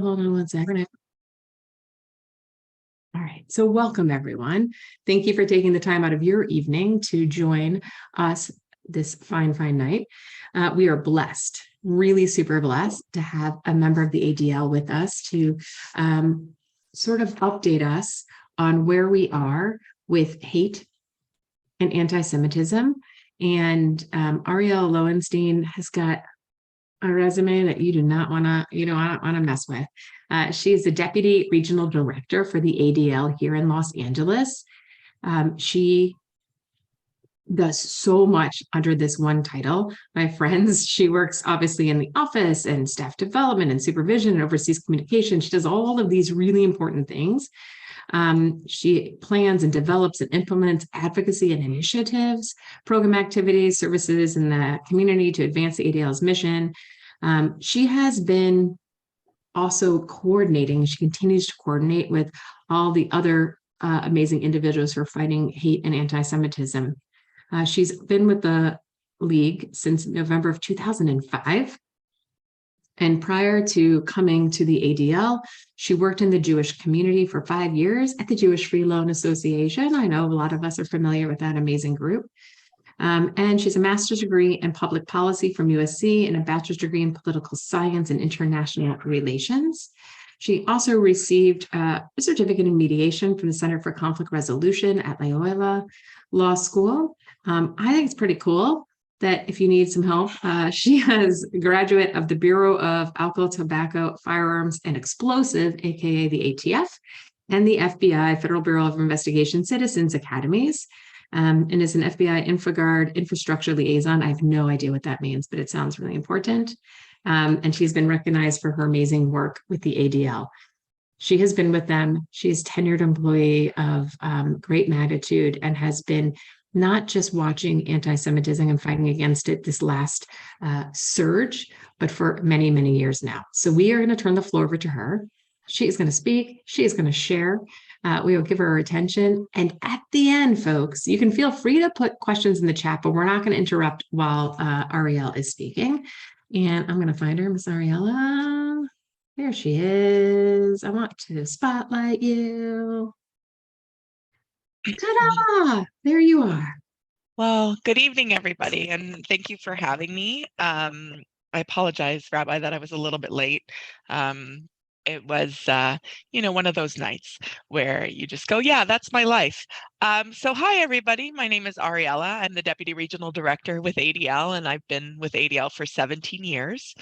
Hold on one second. All right, so welcome everyone. Thank you for taking the time out of your evening to join us this fine night. We are blessed, really super blessed to have a member of the ADL with us to sort of update us on where we are with hate and anti-Semitism. And Ariel Lowenstein has got a resume that you do not want to mess with. She is the Deputy Regional Director for the ADL here in Los Angeles. She does so much under this one title. My friends, she works obviously in the office and staff development and supervision and oversees communication. She does all of these really important things. She plans and develops and implements advocacy and initiatives, program activities, services in the community to advance the ADL's mission. She has been also coordinating, she continues to coordinate with all the other amazing individuals who are fighting hate and anti-Semitism. She's been with the League since November of 2005. And prior to coming to the ADL, she worked in the Jewish community for 5 years at the Jewish Free Loan Association. I know a lot of us are familiar with that amazing group. And she's a master's degree in public policy from USC and a bachelor's degree in political science and international relations. She also received a certificate in mediation from the Center for Conflict Resolution at Loyola Law School. I think it's pretty cool that if you need some help, she is a graduate of the Bureau of Alcohol, Tobacco, Firearms, and Explosive, aka the ATF, and the FBI, Federal Bureau of Investigation Citizens Academies. And is an FBI InfoGuard infrastructure liaison. I have no idea what that means, but it sounds really important. And she's been recognized for her amazing work with the ADL. She has been with them. She's a tenured employee of great magnitude and has been not just watching anti-Semitism and fighting against it this last surge, but for many, many years now. So we are going to turn the floor over to her. She is going to speak. She is going to share. We will give her attention. And at the end, folks, you can feel free to put questions in the chat, but we're not going to interrupt while Ariel is speaking. And I'm going to find her, Miss Ariella. There she is. I want to spotlight you. Ta-da! There you are. Well, good evening, everybody, and thank you for having me. I apologize, Rabbi, that I was a little bit late. It was, one of those nights where you just go, yeah, that's my life. So hi, everybody. My name is Ariella. I'm the Deputy Regional Director with ADL, and I've been with ADL for 17 years.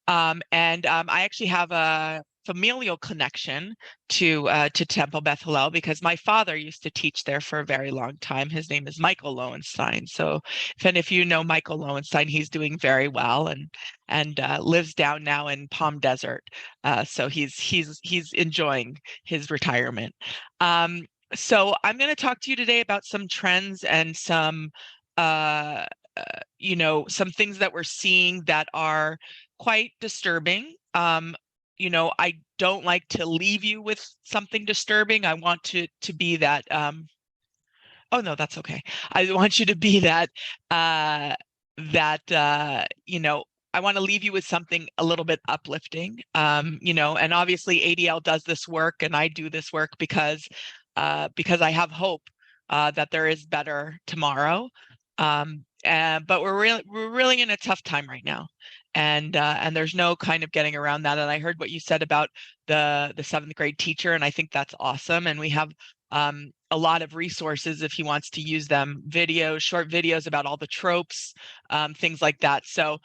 I actually have a familial connection to Temple Beth Hillel because my father used to teach there for a very long time. His name is Michael Lowenstein. So if any of you know Michael Lowenstein, he's doing very well and lives down now in Palm Desert. So he's enjoying his retirement. So I'm going to talk to you today about some trends and some some things that we're seeing that are quite disturbing. I don't like to leave you with something disturbing. I want to be that. Oh no, that's okay. I want you to be that. I want to leave you with something a little bit uplifting. And obviously ADL does this work, and I do this work because I have hope that there is better tomorrow. But we're really in a tough time right now. And there's no kind of getting around that. And I heard what you said about the 7th grade teacher, and I think that's awesome. And we have a lot of resources if he wants to use them, short videos about all the tropes, things like that. So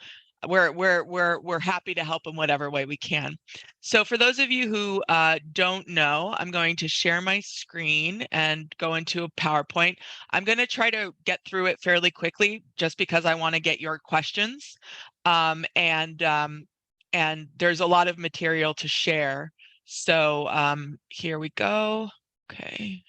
we're happy to help in whatever way we can. So for those of you who don't know, I'm going to share my screen and go into a PowerPoint. I'm going to try to get through it fairly quickly just because I want to get your questions. And there's a lot of material to share. So here we go. Okay.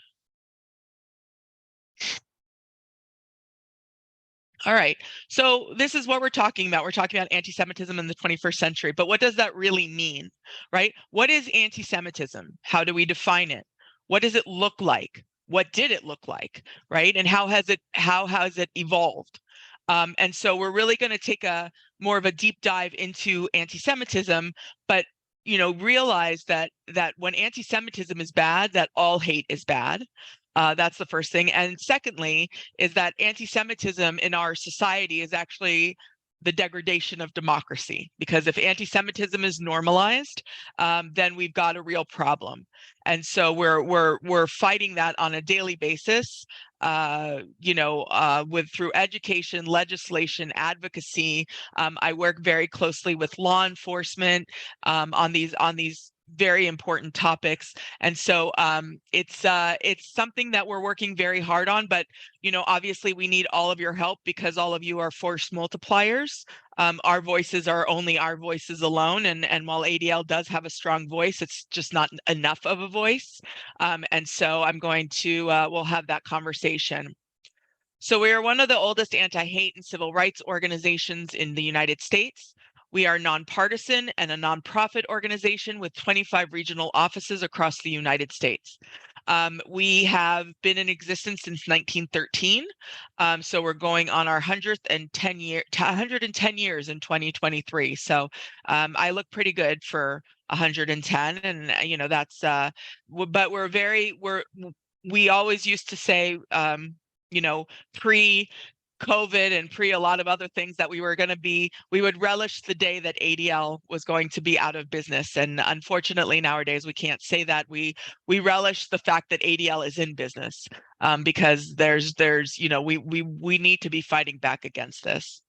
All right, so this is what we're talking about. We're talking about anti-Semitism in the 21st century, but what does that really mean, right? What is anti-Semitism? How do we define it? What does it look like? What did it look like, right? And how has it evolved? And so we're really going to take more of a deep dive into anti-Semitism, but realize that when anti-Semitism is bad, that all hate is bad. That's the first thing. And secondly, is that anti-Semitism in our society is actually the degradation of democracy. Because if anti-Semitism is normalized, then we've got a real problem. And so we're fighting that on a daily basis. Through education, legislation, advocacy. I work very closely with law enforcement on these very important topics, and so it's something that we're working very hard on. But obviously, we need all of your help because all of you are force multipliers. Our voices are only our voices alone, and while ADL does have a strong voice, it's just not enough of a voice. And so I'm going to we'll have that conversation. So we are one of the oldest anti-hate and civil rights organizations in the United States. We are nonpartisan and a nonprofit organization with 25 regional offices across the United States. We have been in existence since 1913. So we're going on our 110 years in 2023. So I look pretty good for 110, and that's but we always used to say pre-COVID and pre a lot of other things that we would relish the day that ADL was going to be out of business. And unfortunately, nowadays, we can't say that. We relish the fact that ADL is in business because we need to be fighting back against this.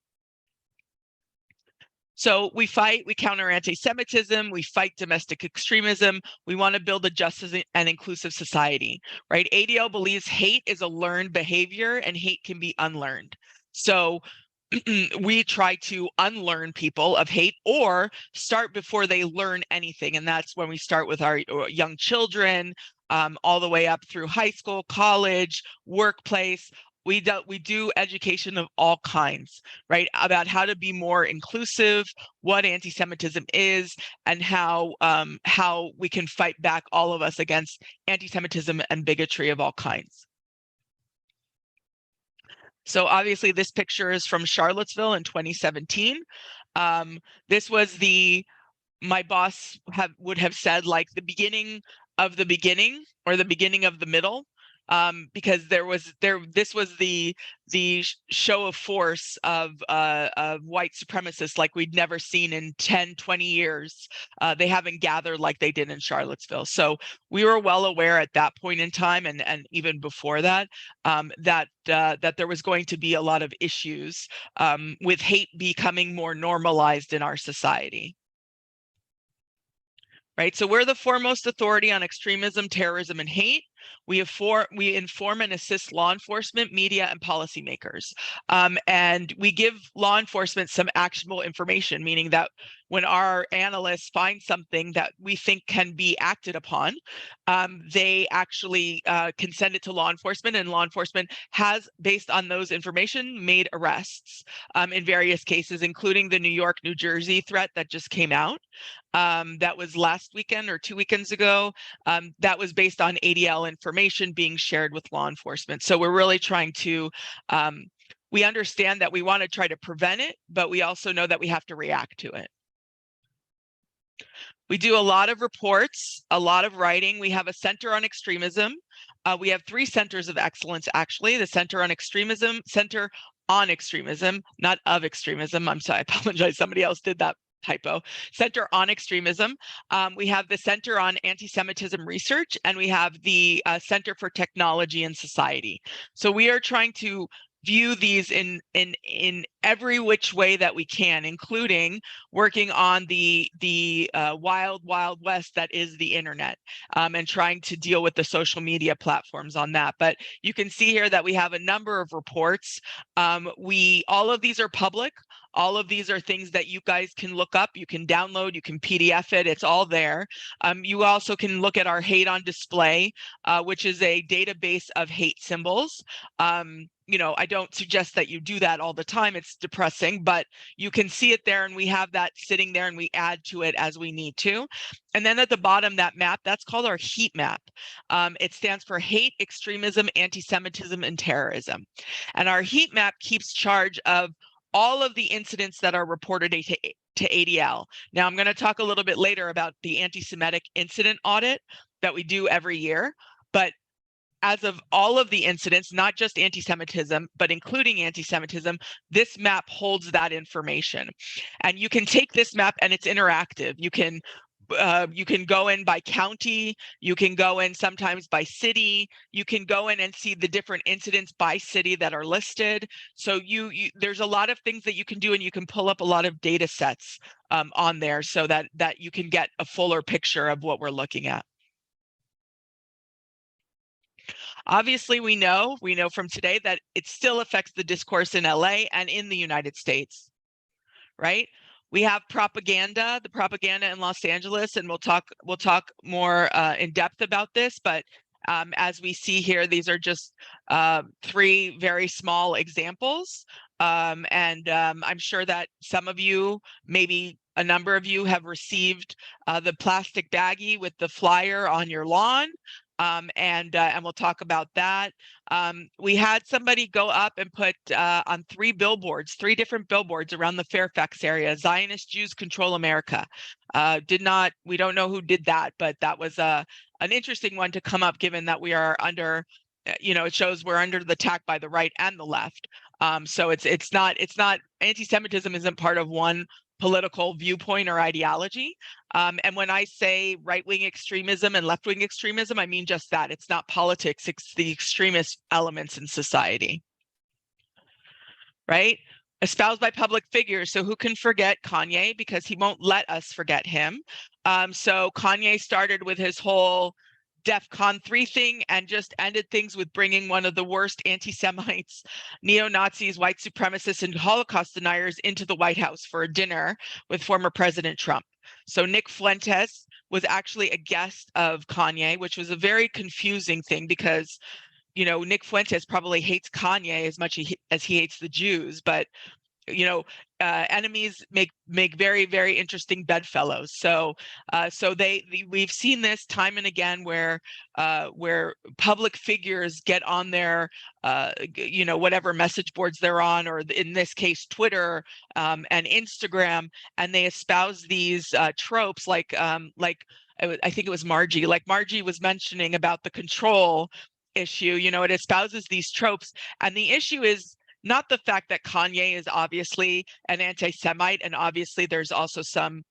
So we counter anti-Semitism, we fight domestic extremism. We want to build a just and inclusive society, right? ADL believes hate is a learned behavior and hate can be unlearned. So we try to unlearn people of hate or start before they learn anything. And that's when we start with our young children, all the way up through high school, college, workplace. We do education of all kinds, right? About how to be more inclusive, what anti-Semitism is, and how we can fight back, all of us, against anti-Semitism and bigotry of all kinds. So obviously this picture is from Charlottesville in 2017. This was my boss would have said, like, the beginning of the beginning, or the beginning of the middle. Because this was the show of force of white supremacists like we'd never seen in 10, 20 years. They haven't gathered like they did in Charlottesville. So we were well aware at that point in time, and even before that, that there was going to be a lot of issues with hate becoming more normalized in our society. Right, so we're the foremost authority on extremism, terrorism, and hate. We inform and assist law enforcement, media, and policymakers. And we give law enforcement some actionable information, meaning that when our analysts find something that we think can be acted upon, they actually can send it to law enforcement, and law enforcement has, based on those information, made arrests in various cases, including the New York, New Jersey threat that just came out. That was last weekend or 2 weekends ago. That was based on ADL information being shared with law enforcement. So we're really trying to, we understand that we want to try to prevent it, but we also know that we have to react to it. We do a lot of reports, a lot of writing. We have a center on extremism. We have 3 centers of excellence, actually. The Center on Extremism, not of extremism. I'm sorry, I apologize. Somebody else did that typo. Center on Extremism. We have the Center on Anti-Semitism Research, and we have the Center for Technology and Society. So we are trying to view these in every which way that we can, including working on the wild west that is the internet, and trying to deal with the social media platforms on that. But you can see here that we have a number of reports. All of these are public. All of these are things that you guys can look up, you can download, you can PDF it, it's all there. You also can look at our Hate on Display, which is a database of hate symbols. I don't suggest that you do that all the time, it's depressing, but you can see it there, and we have that sitting there, and we add to it as we need to. And then at the bottom, that map, that's called our heat map. It stands for hate, extremism, anti-Semitism, and terrorism. And our heat map keeps charge of all of the incidents that are reported to ADL. Now, I'm going to talk a little bit later about the anti-Semitic incident audit that we do every year, but as of all of the incidents, not just anti-Semitism, but including anti-Semitism, this map holds that information. And you can take this map, and it's interactive. You can go in by county, you can go in sometimes by city, you can go in and see the different incidents by city that are listed. So there's a lot of things that you can do, and you can pull up a lot of data sets on there so that you can get a fuller picture of what we're looking at. Obviously, we know from today that it still affects the discourse in LA and in the United States, right? We have propaganda, the propaganda in Los Angeles, and we'll talk more in depth about this. But as we see here, these are just 3 very small examples, and I'm sure that some of you, maybe a number of you, have received the plastic baggie with the flyer on your lawn. And we'll talk about that. We had somebody go up and put on 3 different billboards around the Fairfax area, Zionist Jews control America. We don't know who did that, but that was an interesting one to come up, given that we are under, it shows we're under the attack by the right and the left. So it's not anti-Semitism isn't part of one political viewpoint or ideology. And when I say right-wing extremism and left-wing extremism, I mean just that. It's not politics, it's the extremist elements in society, right? Espoused by public figures. So who can forget Kanye? Because he won't let us forget him. So Kanye started with his whole DEFCON 3 thing and just ended things with bringing one of the worst anti-Semites, neo-Nazis, white supremacists, and Holocaust deniers into the White House for a dinner with former President Trump. So Nick Fuentes was actually a guest of Kanye, which was a very confusing thing because, Nick Fuentes probably hates Kanye as much as he hates the Jews, but enemies make very, very interesting bedfellows. So we've seen this time and again where public figures get on their whatever message boards they're on, or in this case Twitter and Instagram, and they espouse these tropes like I think it was Margie, like Margie was mentioning about the control issue. It espouses these tropes, and the issue is not the fact that Kanye is obviously an anti-Semite, and obviously there's also some,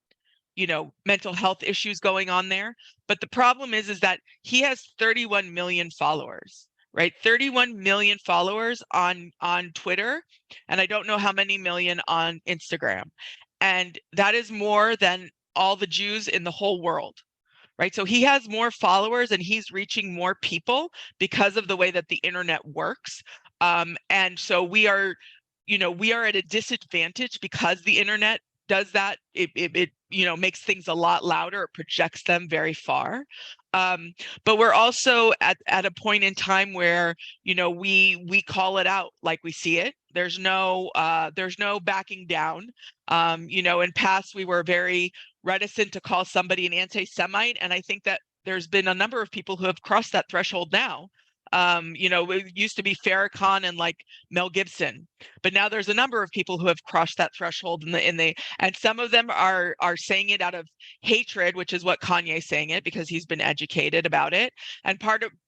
mental health issues going on there. But the problem is that he has 31 million followers, right? 31 million followers on Twitter, and I don't know how many million on Instagram. And that is more than all the Jews in the whole world. Right. So he has more followers and he's reaching more people because of the way that the internet works. And so we are at a disadvantage because the internet does that. It makes things a lot louder. It projects them very far. But we're also at a point in time where, we call it out like we see it. There's no backing down. In past, we were very reticent to call somebody an anti-Semite. And I think that there's been a number of people who have crossed that threshold now. It used to be Farrakhan and like Mel Gibson, but now there's a number of people who have crossed that threshold, and some of them are saying it out of hatred, which is what Kanye's saying it because he's been educated about it, and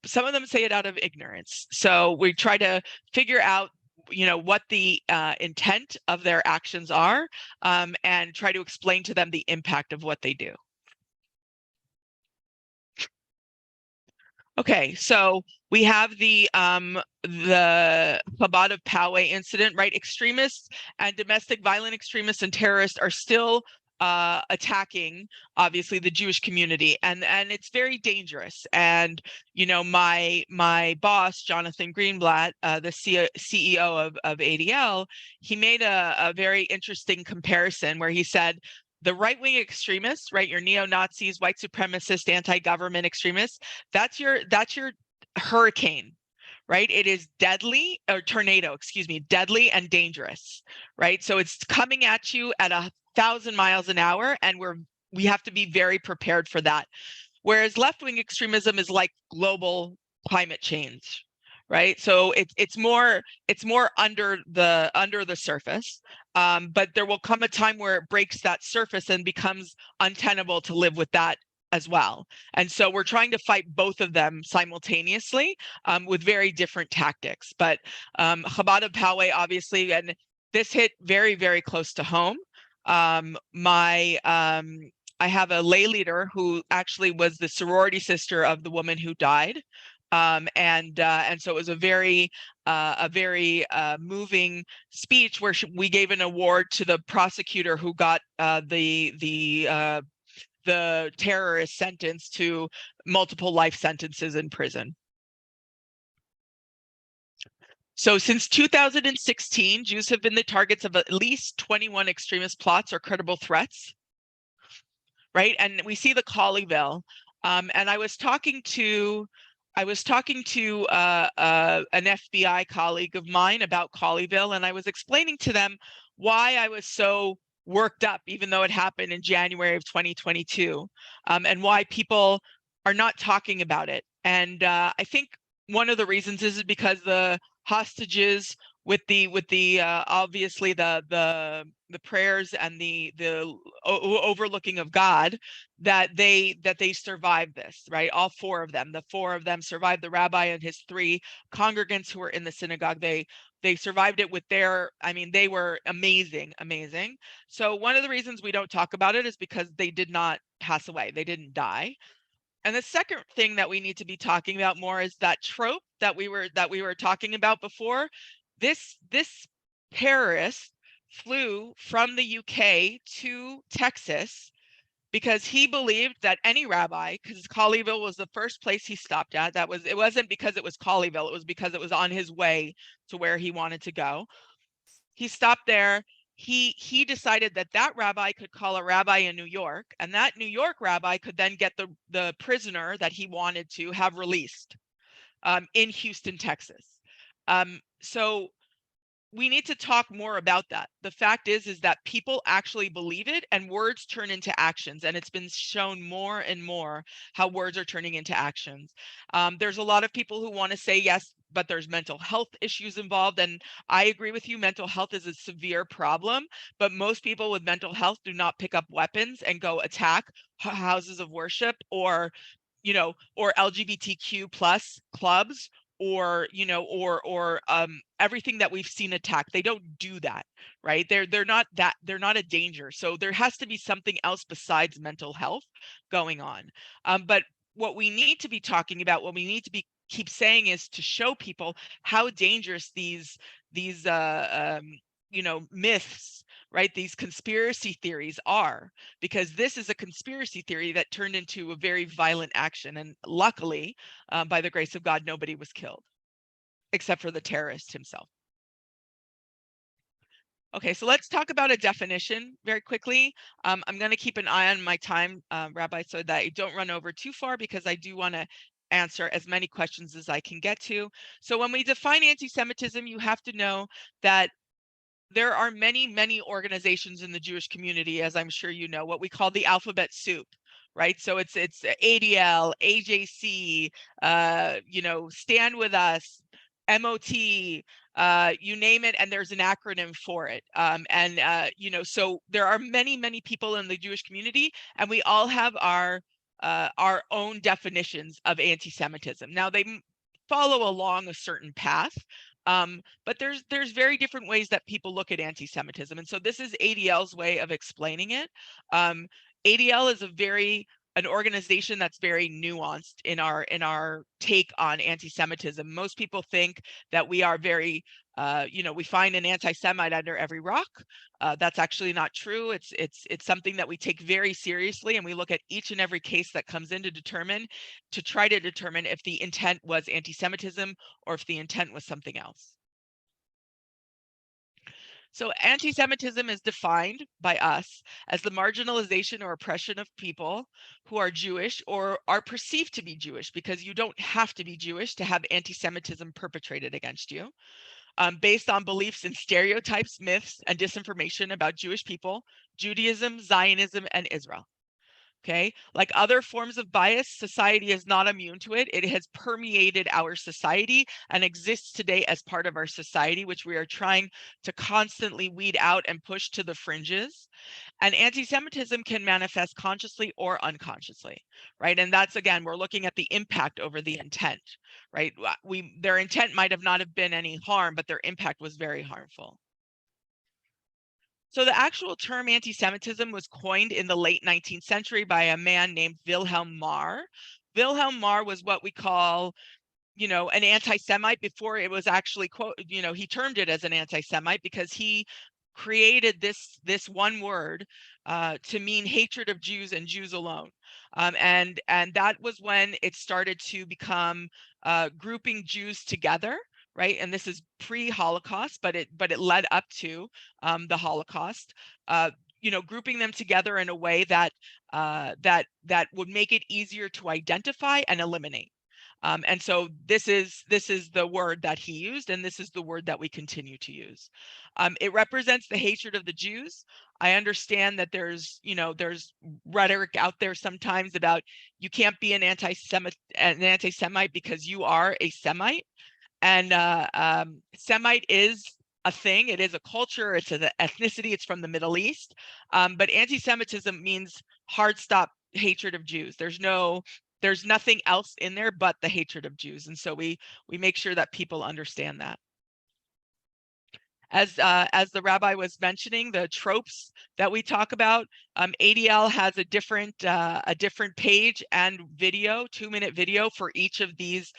some of them say it out of ignorance. So we try to figure out what the intent of their actions are, and try to explain to them the impact of what they do. Okay, so we have the Chabad of Poway incident, right? Extremists and domestic violent extremists and terrorists are still attacking, obviously, the Jewish community, and it's very dangerous. And my boss, Jonathan Greenblatt, the CEO of ADL, he made a very interesting comparison where he said, the right-wing extremists, right, your neo-Nazis, white supremacists, anti-government extremists, that's your hurricane, right? It is deadly, or tornado, excuse me, deadly and dangerous, right? So it's coming at you at 1,000 miles an hour, and we have to be very prepared for that. Whereas left-wing extremism is like global climate change, right? So it's more under the surface, but there will come a time where it breaks that surface and becomes untenable to live with that as well. And so we're trying to fight both of them simultaneously, with very different tactics. But Chabad of Poway, obviously, and this hit very, very close to home. I have a lay leader who actually was the sorority sister of the woman who died. And so it was a very moving speech where we gave an award to the prosecutor who got the terrorist sentenced to multiple life sentences in prison. So since 2016, Jews have been the targets of at least 21 extremist plots or credible threats, right? And we see the Colleyville. And I was talking to an FBI colleague of mine about Colleyville, and I was explaining to them why I was so worked up, even though it happened in January of 2022, and why people are not talking about it. And I think one of the reasons is because the hostages, with the obviously the prayers and the overlooking of God, that they survived this, right? All four of them, survived. The rabbi and his three congregants who were in the synagogue, they survived it with their, I mean, they were amazing. So one of the reasons we don't talk about it is because they did not pass away, they didn't die. And the second thing that we need to be talking about more is that trope that we were talking about before. This terrorist flew from the UK to Texas because he believed that any rabbi, because Colleyville was the first place he stopped at, it wasn't because it was Colleyville, it was because it was on his way to where he wanted to go. He stopped there. He decided that rabbi could call a rabbi in New York, and that New York rabbi could then get the prisoner that he wanted to have released in Houston, Texas. So we need to talk more about that. The fact is that people actually believe it, and words turn into actions. And it's been shown more and more how words are turning into actions. There's a lot of people who want to say yes, but there's mental health issues involved. And I agree with you, mental health is a severe problem, but most people with mental health do not pick up weapons and go attack houses of worship, or LGBTQ plus clubs, or everything that we've seen attack. They don't do that, right? They're not a danger. So there has to be something else besides mental health going on. But what we need to be talking about, what we need to be keep saying, is to show people how dangerous these myths, right? These conspiracy theories are, because this is a conspiracy theory that turned into a very violent action. And luckily, by the grace of God, nobody was killed, except for the terrorist himself. Okay, so let's talk about a definition very quickly. I'm going to keep an eye on my time, Rabbi, so that I don't run over too far, because I do want to answer as many questions as I can get to. So when we define anti-Semitism, you have to know that there are many, many organizations in the Jewish community, as I'm sure you know, what we call the alphabet soup, right? So it's ADL, AJC, Stand With Us, MOT, you name it, and there's an acronym for it. So there are many, many people in the Jewish community, and we all have our own definitions of anti-Semitism. Now, they follow along a certain path, but there's very different ways that people look at anti-Semitism. And so this is ADL's way of explaining it. ADL is an organization that's very nuanced in our take on anti-Semitism. Most people think that we are very, we find an anti-Semite under every rock. That's actually not true. It's something that we take very seriously, and we look at each and every case that comes in to try to determine if the intent was anti-Semitism or if the intent was something else. So anti-Semitism is defined by us as the marginalization or oppression of people who are Jewish or are perceived to be Jewish, because you don't have to be Jewish to have anti-Semitism perpetrated against you, based on beliefs in stereotypes, myths, and disinformation about Jewish people, Judaism, Zionism, and Israel. Okay, like other forms of bias, society is not immune to it. It has permeated our society and exists today as part of our society, which we are trying to constantly weed out and push to the fringes. And anti-Semitism can manifest consciously or unconsciously, right? And that's, again, we're looking at the impact over the intent, right? Their intent might have not have been any harm, but their impact was very harmful. So the actual term anti-Semitism was coined in the late 19th century by a man named Wilhelm Marr. Wilhelm Marr was what we call, an anti-Semite before it was actually, he termed it as an anti-Semite because he created this one word to mean hatred of Jews and Jews alone. And that was when it started to become grouping Jews together, right? And this is pre-Holocaust, but it led up to the Holocaust. Grouping them together in a way that would make it easier to identify and eliminate. And so this is the word that he used, and this is the word that we continue to use. It represents the hatred of the Jews. I understand that there's rhetoric out there sometimes about you can't be an anti-Semite because you are a Semite. And Semite is a thing. It is a culture. It's an ethnicity. It's from the Middle East. But anti-Semitism means hard stop hatred of Jews. There's nothing else in there but the hatred of Jews. And so we make sure that people understand that. As the rabbi was mentioning, the tropes that we talk about, ADL has a different page and video, 2-minute video for each of these.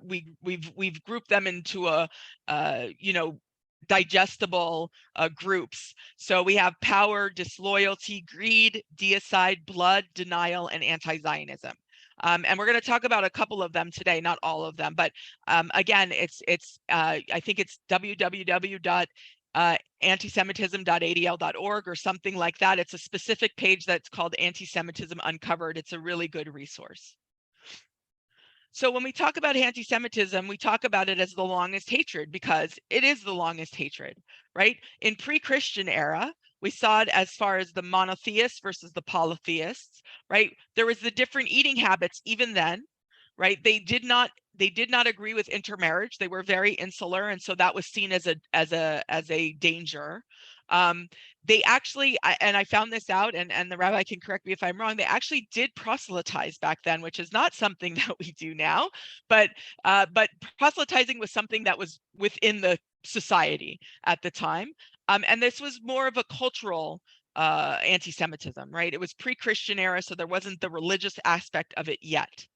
We've grouped them into a digestible groups. So we have power, disloyalty, greed, deicide, blood, denial, and anti-Zionism. And we're going to talk about a couple of them today, not all of them, but again, I think it's www.antisemitism.adl.org or something like that. It's a specific page that's called Anti-Semitism Uncovered. It's a really good resource. So when we talk about anti-Semitism, we talk about it as the longest hatred because it is the longest hatred, right? In pre-Christian era, we saw it as far as the monotheists versus the polytheists, right? There was the different eating habits even then, right? They did not agree with intermarriage. They were very insular, and so that was seen as a danger. They actually, and I found this out, and the rabbi can correct me if I'm wrong, they actually did proselytize back then, which is not something that we do now, but proselytizing was something that was within the society at the time. And this was more of a cultural anti-Semitism, right? It was pre-Christian era, so there wasn't the religious aspect of it yet.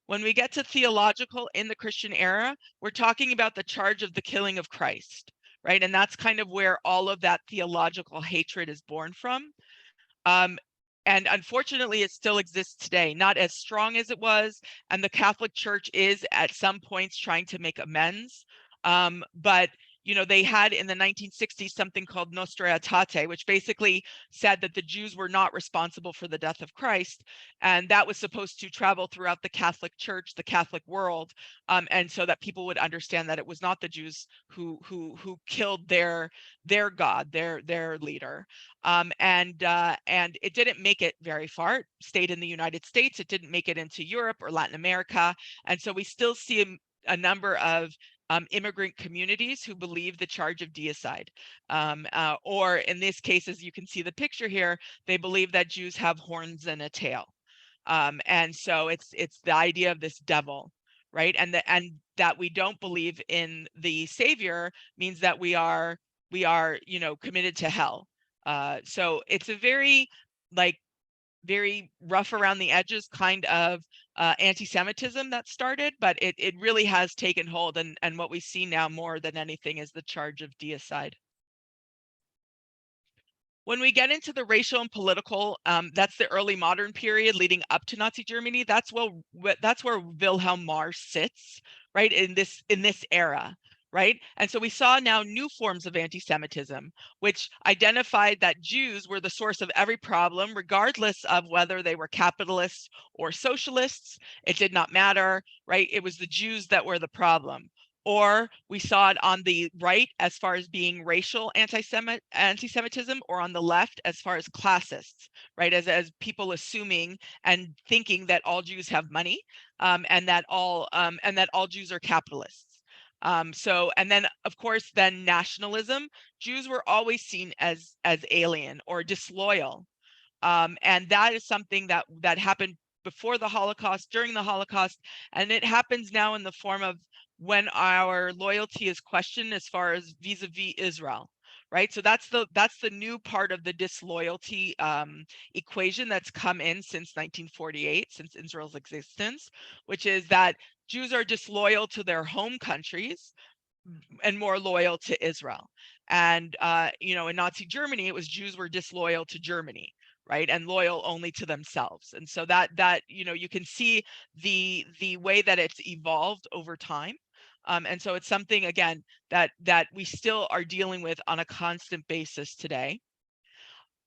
When we get to theological in the Christian era, we're talking about the charge of the killing of Christ, right? And that's kind of where all of that theological hatred is born from. And unfortunately, it still exists today, not as strong as it was. And the Catholic Church is at some points trying to make amends. But they had in the 1960s something called Nostra Aetate, which basically said that the Jews were not responsible for the death of Christ. And that was supposed to travel throughout the Catholic Church, the Catholic world, and so that people would understand that it was not the Jews who killed their God, their leader. And it didn't make it very far. It stayed in the United States. It didn't make it into Europe or Latin America. And so we still see a number of immigrant communities who believe the charge of deicide. Or in this case, as you can see the picture here, they believe that Jews have horns and a tail. And so it's the idea of this devil, right? And that we don't believe in the Savior means that we are committed to hell. So it's a very rough around the edges kind of anti-Semitism that started, but it really has taken hold, and what we see now more than anything is the charge of deicide. When we get into the racial and political, that's the early modern period leading up to Nazi Germany. That's where Wilhelm Marr sits, right, in this era. Right. And so we saw now new forms of anti-Semitism, which identified that Jews were the source of every problem, regardless of whether they were capitalists or socialists. It did not matter. Right. It was the Jews that were the problem. or we saw it on the right as far as being racial anti-Semitism, or on the left as far as classists, right? As people assuming and thinking that all Jews have money, and that all Jews are capitalists. And then of course, then nationalism. Jews were always seen as alien or disloyal, and that is something that happened before the Holocaust, during the Holocaust, and it happens now in the form of when our loyalty is questioned as far as vis-a-vis Israel, right? So that's the new part of the disloyalty equation that's come in since 1948, since Israel's existence, which is that Jews are disloyal to their home countries and more loyal to Israel. And in Nazi Germany, it was Jews were disloyal to Germany, right, and loyal only to themselves. And so that you can see the way that it's evolved over time. And so it's something, again, that we still are dealing with on a constant basis today.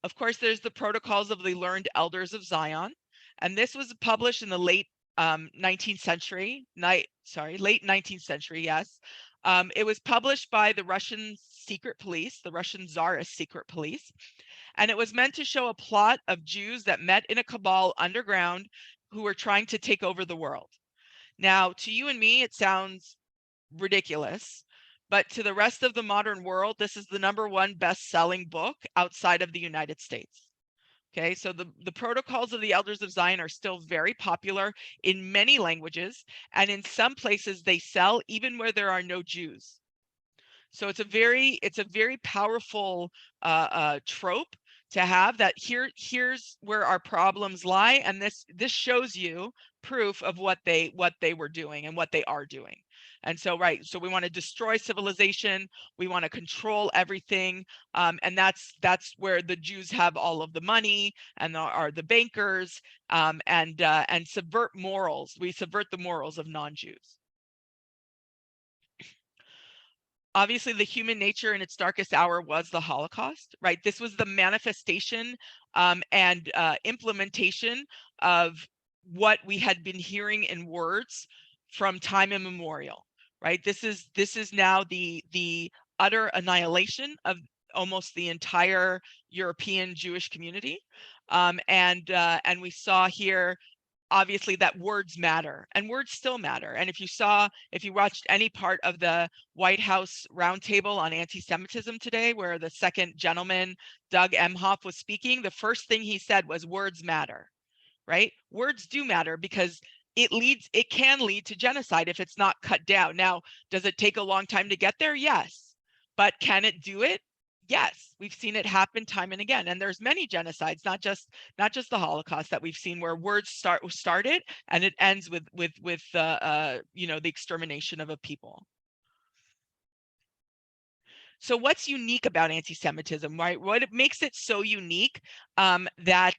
Of course, there's the Protocols of the Learned Elders of Zion, and this was published in the late 19th century. Late 19th century, yes. It was published by the Russian secret police, the Russian Tsarist secret police, and it was meant to show a plot of Jews that met in a cabal underground who were trying to take over the world. Now, to you and me, it sounds ridiculous, but to the rest of the modern world, this is the #1 best-selling book outside of the United States. Okay, so the Protocols of the Elders of Zion are still very popular in many languages, and in some places they sell even where there are no Jews. So it's a very powerful trope to have, that here's where our problems lie, and this shows you proof of what they were doing and what they are doing. And so so we want to destroy civilization, we want to control everything, and that's where the Jews have all of the money and are the bankers, and subvert morals. We subvert the morals of non-Jews. Obviously, the human nature in its darkest hour was the Holocaust, right? This was the manifestation and implementation of what we had been hearing in words from time immemorial, right? This is now the utter annihilation of almost the entire European Jewish community, and we saw here, obviously, that words matter, and words still matter. And if you watched any part of the White House roundtable on anti-Semitism today, where the second gentleman, Doug Emhoff, was speaking, the first thing he said was words matter, right? Words do matter, because it can lead to genocide if it's not cut down. Now, does it take a long time to get there? Yes. But can it do it? Yes, we've seen it happen time and again, and there's many genocides, not just the Holocaust, that we've seen where words started and it ends with the extermination of a people. So what's unique about anti-Semitism, right? What makes it so unique, that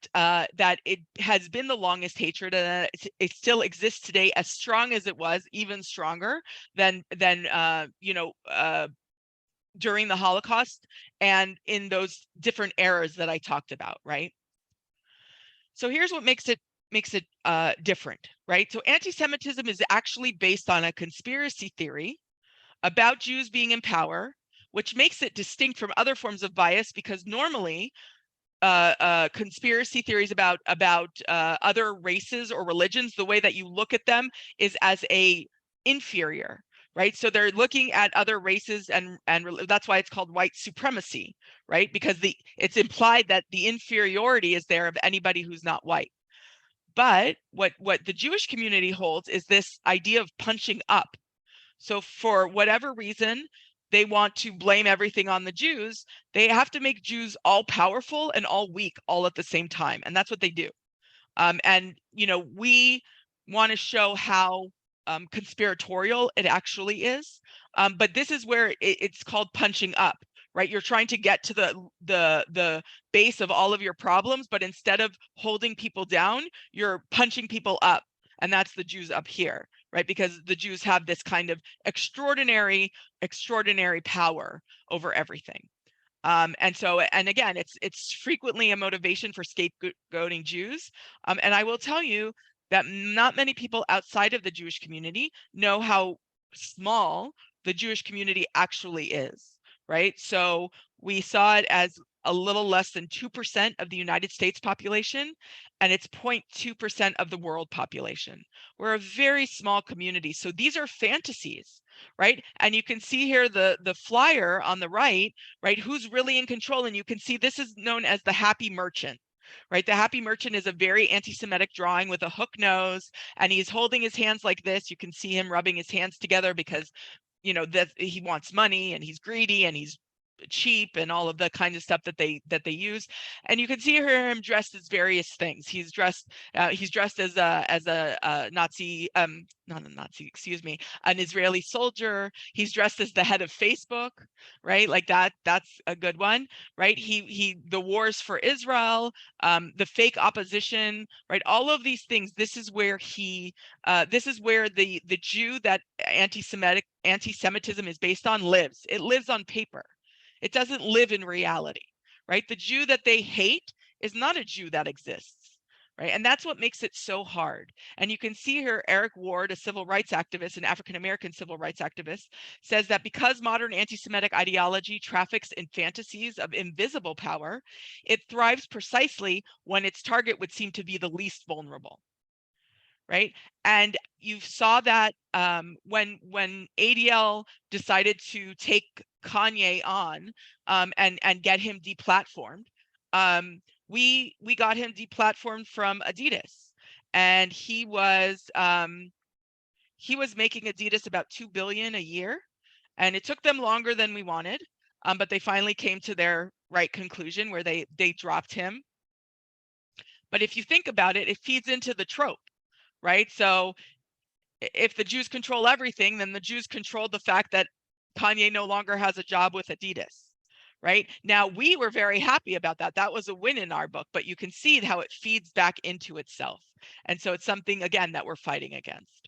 it has been the longest hatred, and it still exists today as strong as it was, even stronger than during the Holocaust and in those different eras that I talked about, right? So here's what makes it different, right? So anti-Semitism is actually based on a conspiracy theory about Jews being in power, which makes it distinct from other forms of bias, because normally conspiracy theories about other races or religions, the way that you look at them is as a inferior, right? So they're looking at other races, and that's why it's called white supremacy, right? Because it's implied that the inferiority is there of anybody who's not white. But what the Jewish community holds is this idea of punching up. So for whatever reason, they want to blame everything on the Jews. They have to make Jews all powerful and all weak all at the same time. And that's what they do. And, we want to show how conspiratorial it actually is. But this is where it's called punching up, right? You're trying to get to the base of all of your problems, but instead of holding people down, you're punching people up. And that's the Jews up here, right? Because the Jews have this kind of extraordinary power over everything. And again, it's frequently a motivation for scapegoating Jews. And I will tell you that not many people outside of the Jewish community know how small the Jewish community actually is, right? So we saw it as a little less than 2% of the United States population, and it's 0.2% of the world population. We're a very small community. So these are fantasies, right? And you can see here the flyer on the right, who's really in control. And you can see this is known as the Happy Merchant. Right, the Happy Merchant is a very anti-Semitic drawing with a hook nose, and he's holding his hands like this. You can see him rubbing his hands together because, you know, that he wants money and he's greedy and he's cheap and all of the kind of stuff that they use. And you can see here him dressed as various things. He's dressed as a Nazi, not a Nazi, excuse me, an Israeli soldier. He's dressed as the head of Facebook, right? Like that's a good one, right? The wars for Israel, the fake opposition, right? All of these things. This is where the Jew that anti-Semitism is based on lives. It lives on paper. It doesn't live in reality, right? The Jew that they hate is not a Jew that exists, right? And that's what makes it so hard. And you can see here, Eric Ward, a civil rights activist, an African-American civil rights activist, says that because modern anti-Semitic ideology traffics in fantasies of invisible power, it thrives precisely when its target would seem to be the least vulnerable. Right, and you saw that when ADL decided to take Kanye on and get him deplatformed, we got him deplatformed from Adidas, and he was making Adidas about $2 billion a year, and it took them longer than we wanted, but they finally came to their right conclusion where they dropped him. But if you think about it, it feeds into the trope. Right. So if the Jews control everything, then the Jews controlled the fact that Kanye no longer has a job with Adidas. Right now, we were very happy about that. That was a win in our book, but you can see how it feeds back into itself. And so it's something, again, that we're fighting against.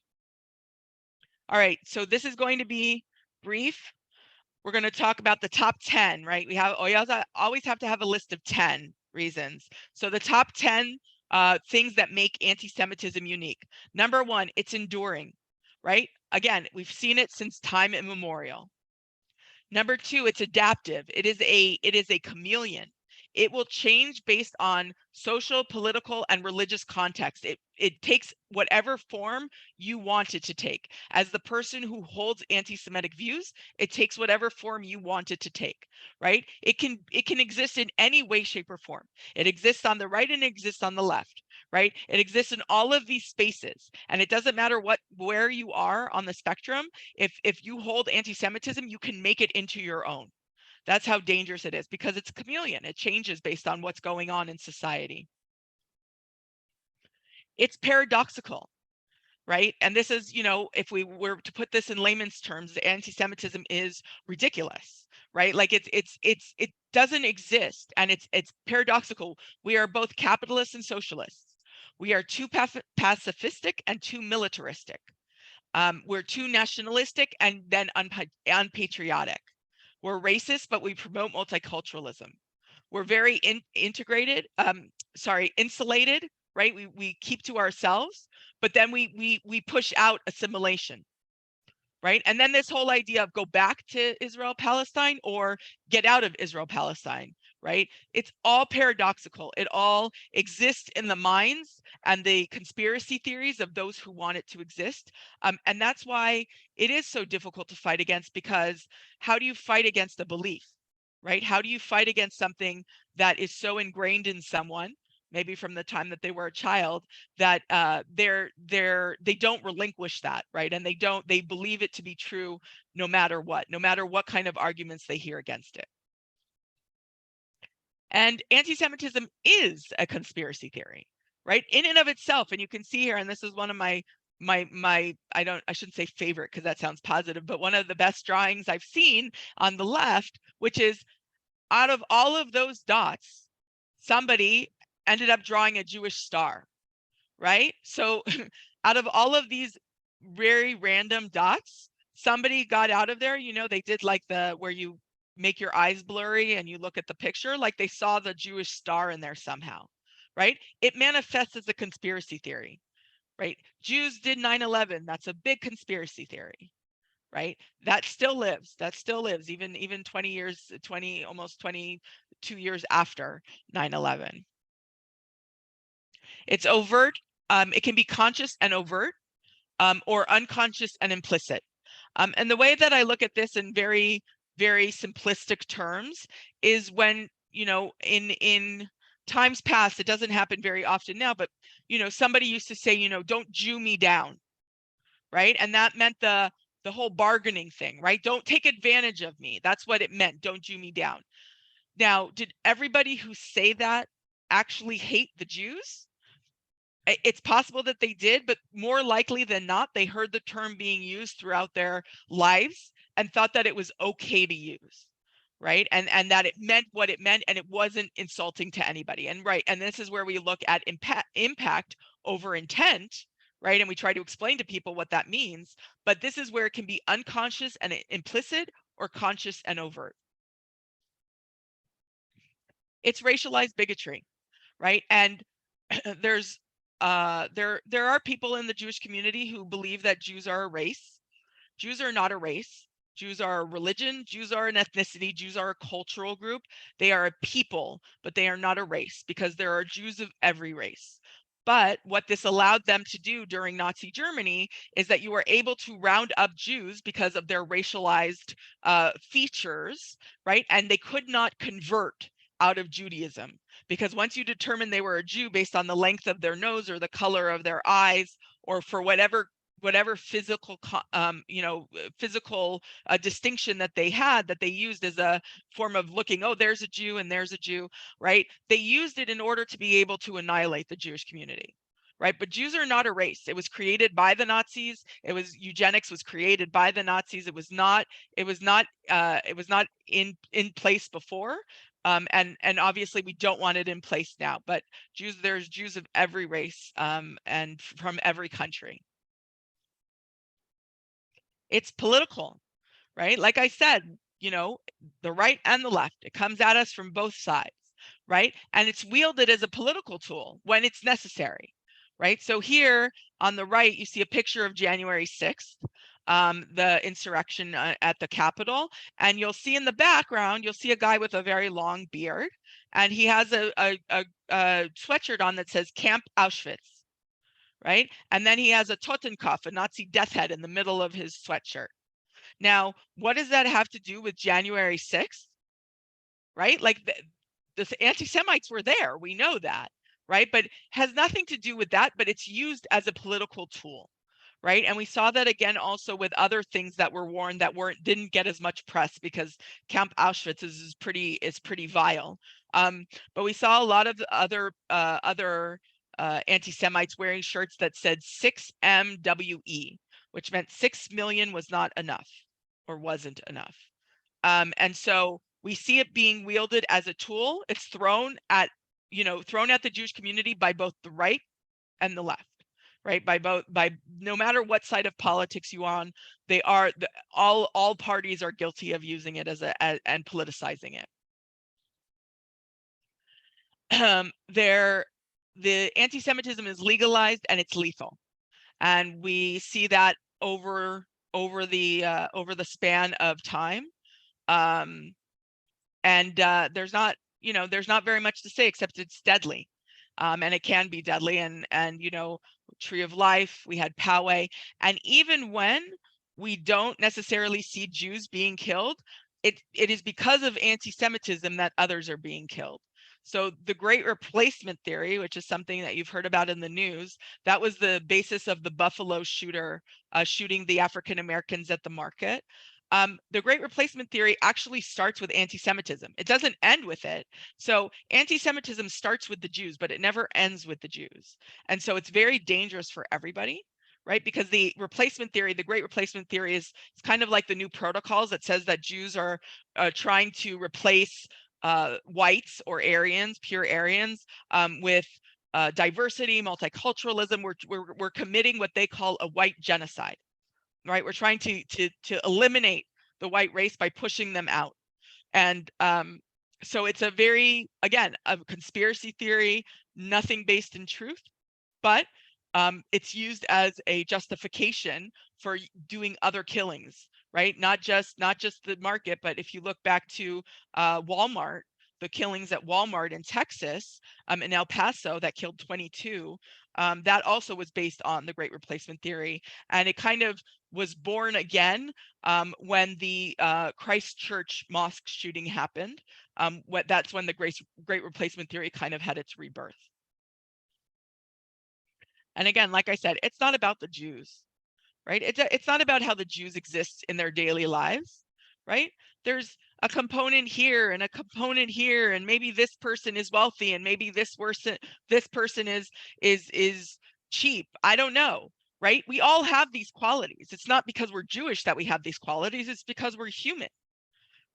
All right. So this is going to be brief. We're going to talk about the top 10, right? We always have to have a list of 10 reasons. So the top 10 things that make anti-Semitism unique. Number one, it's enduring, right? Again, we've seen it since time immemorial. Number two, it's adaptive. It is a chameleon. It will change based on social, political, and religious context. It takes whatever form you want it to take. As the person who holds anti-Semitic views, it takes whatever form you want it to take, right? It can exist in any way, shape, or form. It exists on the right and it exists on the left, right? It exists in all of these spaces. And it doesn't matter where you are on the spectrum. If you hold anti-Semitism, you can make it into your own. That's how dangerous it is, because it's a chameleon. It changes based on what's going on in society. It's paradoxical, right? And this is, if we were to put this in layman's terms, anti-Semitism is ridiculous, right? Like it doesn't exist, and it's paradoxical. We are both capitalists and socialists. We are too pacifistic and too militaristic. We're too nationalistic and then unpatriotic. We're racist, but we promote multiculturalism. We're very insulated, right? We keep to ourselves, but then we push out assimilation, right? And then this whole idea of go back to Israel-Palestine or get out of Israel-Palestine, right? It's all paradoxical. It all exists in the minds and the conspiracy theories of those who want it to exist. And that's why it is so difficult to fight against, because how do you fight against a belief, right? How do you fight against something that is so ingrained in someone, maybe from the time that they were a child, that they don't relinquish that, right? And they believe it to be true no matter what kind of arguments they hear against it. And anti-Semitism is a conspiracy theory, right? In and of itself. And you can see here, and this is one of my I shouldn't say favorite because that sounds positive, but one of the best drawings I've seen on the left, which is out of all of those dots, somebody ended up drawing a Jewish star, right? So out of all of these very random dots, somebody got out of there, they did like where you make your eyes blurry and you look at the picture, like they saw the Jewish star in there somehow, right? It manifests as a conspiracy theory, right? Jews did 9/11. That's a big conspiracy theory, right? That still lives. That still lives even 20 years, almost 22 years after 9/11. It's overt. It can be conscious and overt, or unconscious and implicit. And the way that I look at this in very, very simplistic terms is when, in times past, it doesn't happen very often now, but, somebody used to say, don't Jew me down, right? And that meant the whole bargaining thing, right? Don't take advantage of me. That's what it meant. Don't Jew me down. Now, did everybody who say that actually hate the Jews? It's possible that they did, but more likely than not, they heard the term being used throughout their lives and thought that it was okay to use, right? And that it meant what it meant and it wasn't insulting to anybody. And right, and this is where we look at impact over intent, right? And we try to explain to people what that means, but this is where it can be unconscious and implicit or conscious and overt. It's racialized bigotry, right? And there's there are people in the Jewish community who believe that Jews are a race. Jews are not a race. Jews are a religion. Jews are an ethnicity. Jews are a cultural group. They are a people, but they are not a race because there are Jews of every race. But what this allowed them to do during Nazi Germany is that you were able to round up Jews because of their racialized features, right? And they could not convert out of Judaism because once you determined they were a Jew based on the length of their nose or the color of their eyes or for whatever physical physical distinction that they had that they used as a form of looking, oh, there's a Jew and there's a Jew, right? They used it in order to be able to annihilate the Jewish community, right? But Jews are not a race. It was created by the Nazis. Eugenics was created by the Nazis. It was not in place before. And obviously we don't want it in place now, but there's Jews of every race and from every country. It's political, right? Like I said, the right and the left, it comes at us from both sides, right? And it's wielded as a political tool when it's necessary, right? So here on the right, you see a picture of January 6th, the insurrection at the Capitol. And you'll see in the background, you'll see a guy with a very long beard. And he has a sweatshirt on that says Camp Auschwitz, right? And then he has a Totenkopf, a Nazi death head in the middle of his sweatshirt. Now, what does that have to do with January 6th? Right? Like the anti-Semites were there. We know that, right? But has nothing to do with that, but it's used as a political tool, right? And we saw that again also with other things that were worn that didn't get as much press because Camp Auschwitz is pretty vile. But we saw a lot of other anti-Semites wearing shirts that said 6MWE, which meant 6 million was not enough or wasn't enough. And so we see it being wielded as a tool. It's thrown at the Jewish community by both the right and the left, right? By no matter what side of politics you on, they are all parties are guilty of using it and politicizing it. The anti-Semitism is legalized and it's lethal, and we see that over the span of time. And there's not very much to say except it's deadly, and it can be deadly. And Tree of Life, we had Poway, and even when we don't necessarily see Jews being killed, it is because of anti-Semitism that others are being killed. So the Great Replacement theory, which is something that you've heard about in the news, that was the basis of the Buffalo shooter shooting the African Americans at the market. The Great Replacement theory actually starts with anti-Semitism. It doesn't end with it. So anti-Semitism starts with the Jews, but it never ends with the Jews. And so it's very dangerous for everybody, right? Because the replacement theory, the Great Replacement theory is kind of like the new protocols that says that Jews are trying to replace whites or Aryans, pure Aryans, with diversity, multiculturalism. We're committing what they call a white genocide. Right, we're trying to eliminate the white race by pushing them out, and so it's a very, again, a conspiracy theory, nothing based in truth, but it's used as a justification for doing other killings, right? Not just the market, but if you look back to Walmart, the killings at Walmart in Texas, in El Paso that killed 22, that also was based on the Great Replacement Theory. And it kind of was born again when the Christchurch mosque shooting happened. That's when the Great Replacement Theory kind of had its rebirth. And again, like I said, it's not about the Jews, right? It's not about how the Jews exist in their daily lives, right? There's a component here and a component here, and maybe this person is wealthy and maybe this person is cheap. I don't know, right? We all have these qualities. It's not because we're Jewish that we have these qualities, it's because we're human.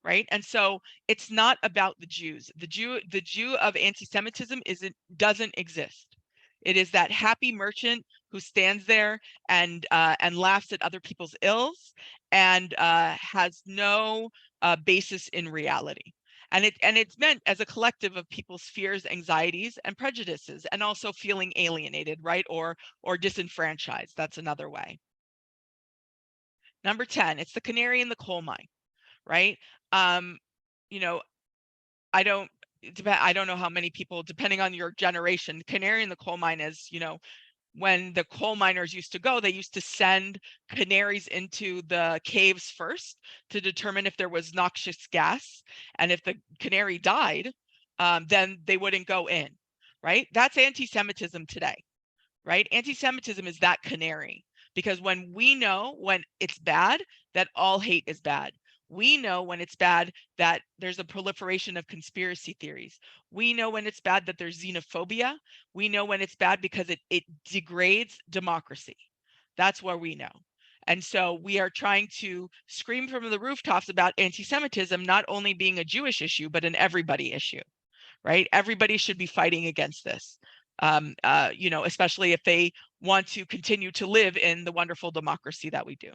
Right. And so it's not about the Jews. The Jew of anti-Semitism doesn't exist. It is that happy merchant who stands there and laughs at other people's ills and has no basis in reality. And it's meant as a collective of people's fears, anxieties, and prejudices, and also feeling alienated, right, or disenfranchised. That's another way. Number 10, it's the canary in the coal mine, right? You know, I don't know how many people, depending on your generation, canary in the coal mine is, when the coal miners used to go, they used to send canaries into the caves first to determine if there was noxious gas. And if the canary died, then they wouldn't go in, right? That's anti-Semitism today, right? Anti-Semitism is that canary, because when we know when it's bad, that all hate is bad. We know when it's bad that there's a proliferation of conspiracy theories. We know when it's bad that there's xenophobia. We know when it's bad because it degrades democracy. That's where we know. And so we are trying to scream from the rooftops about anti-Semitism not only being a Jewish issue, but an everybody issue, right? Everybody should be fighting against this, especially if they want to continue to live in the wonderful democracy that we do.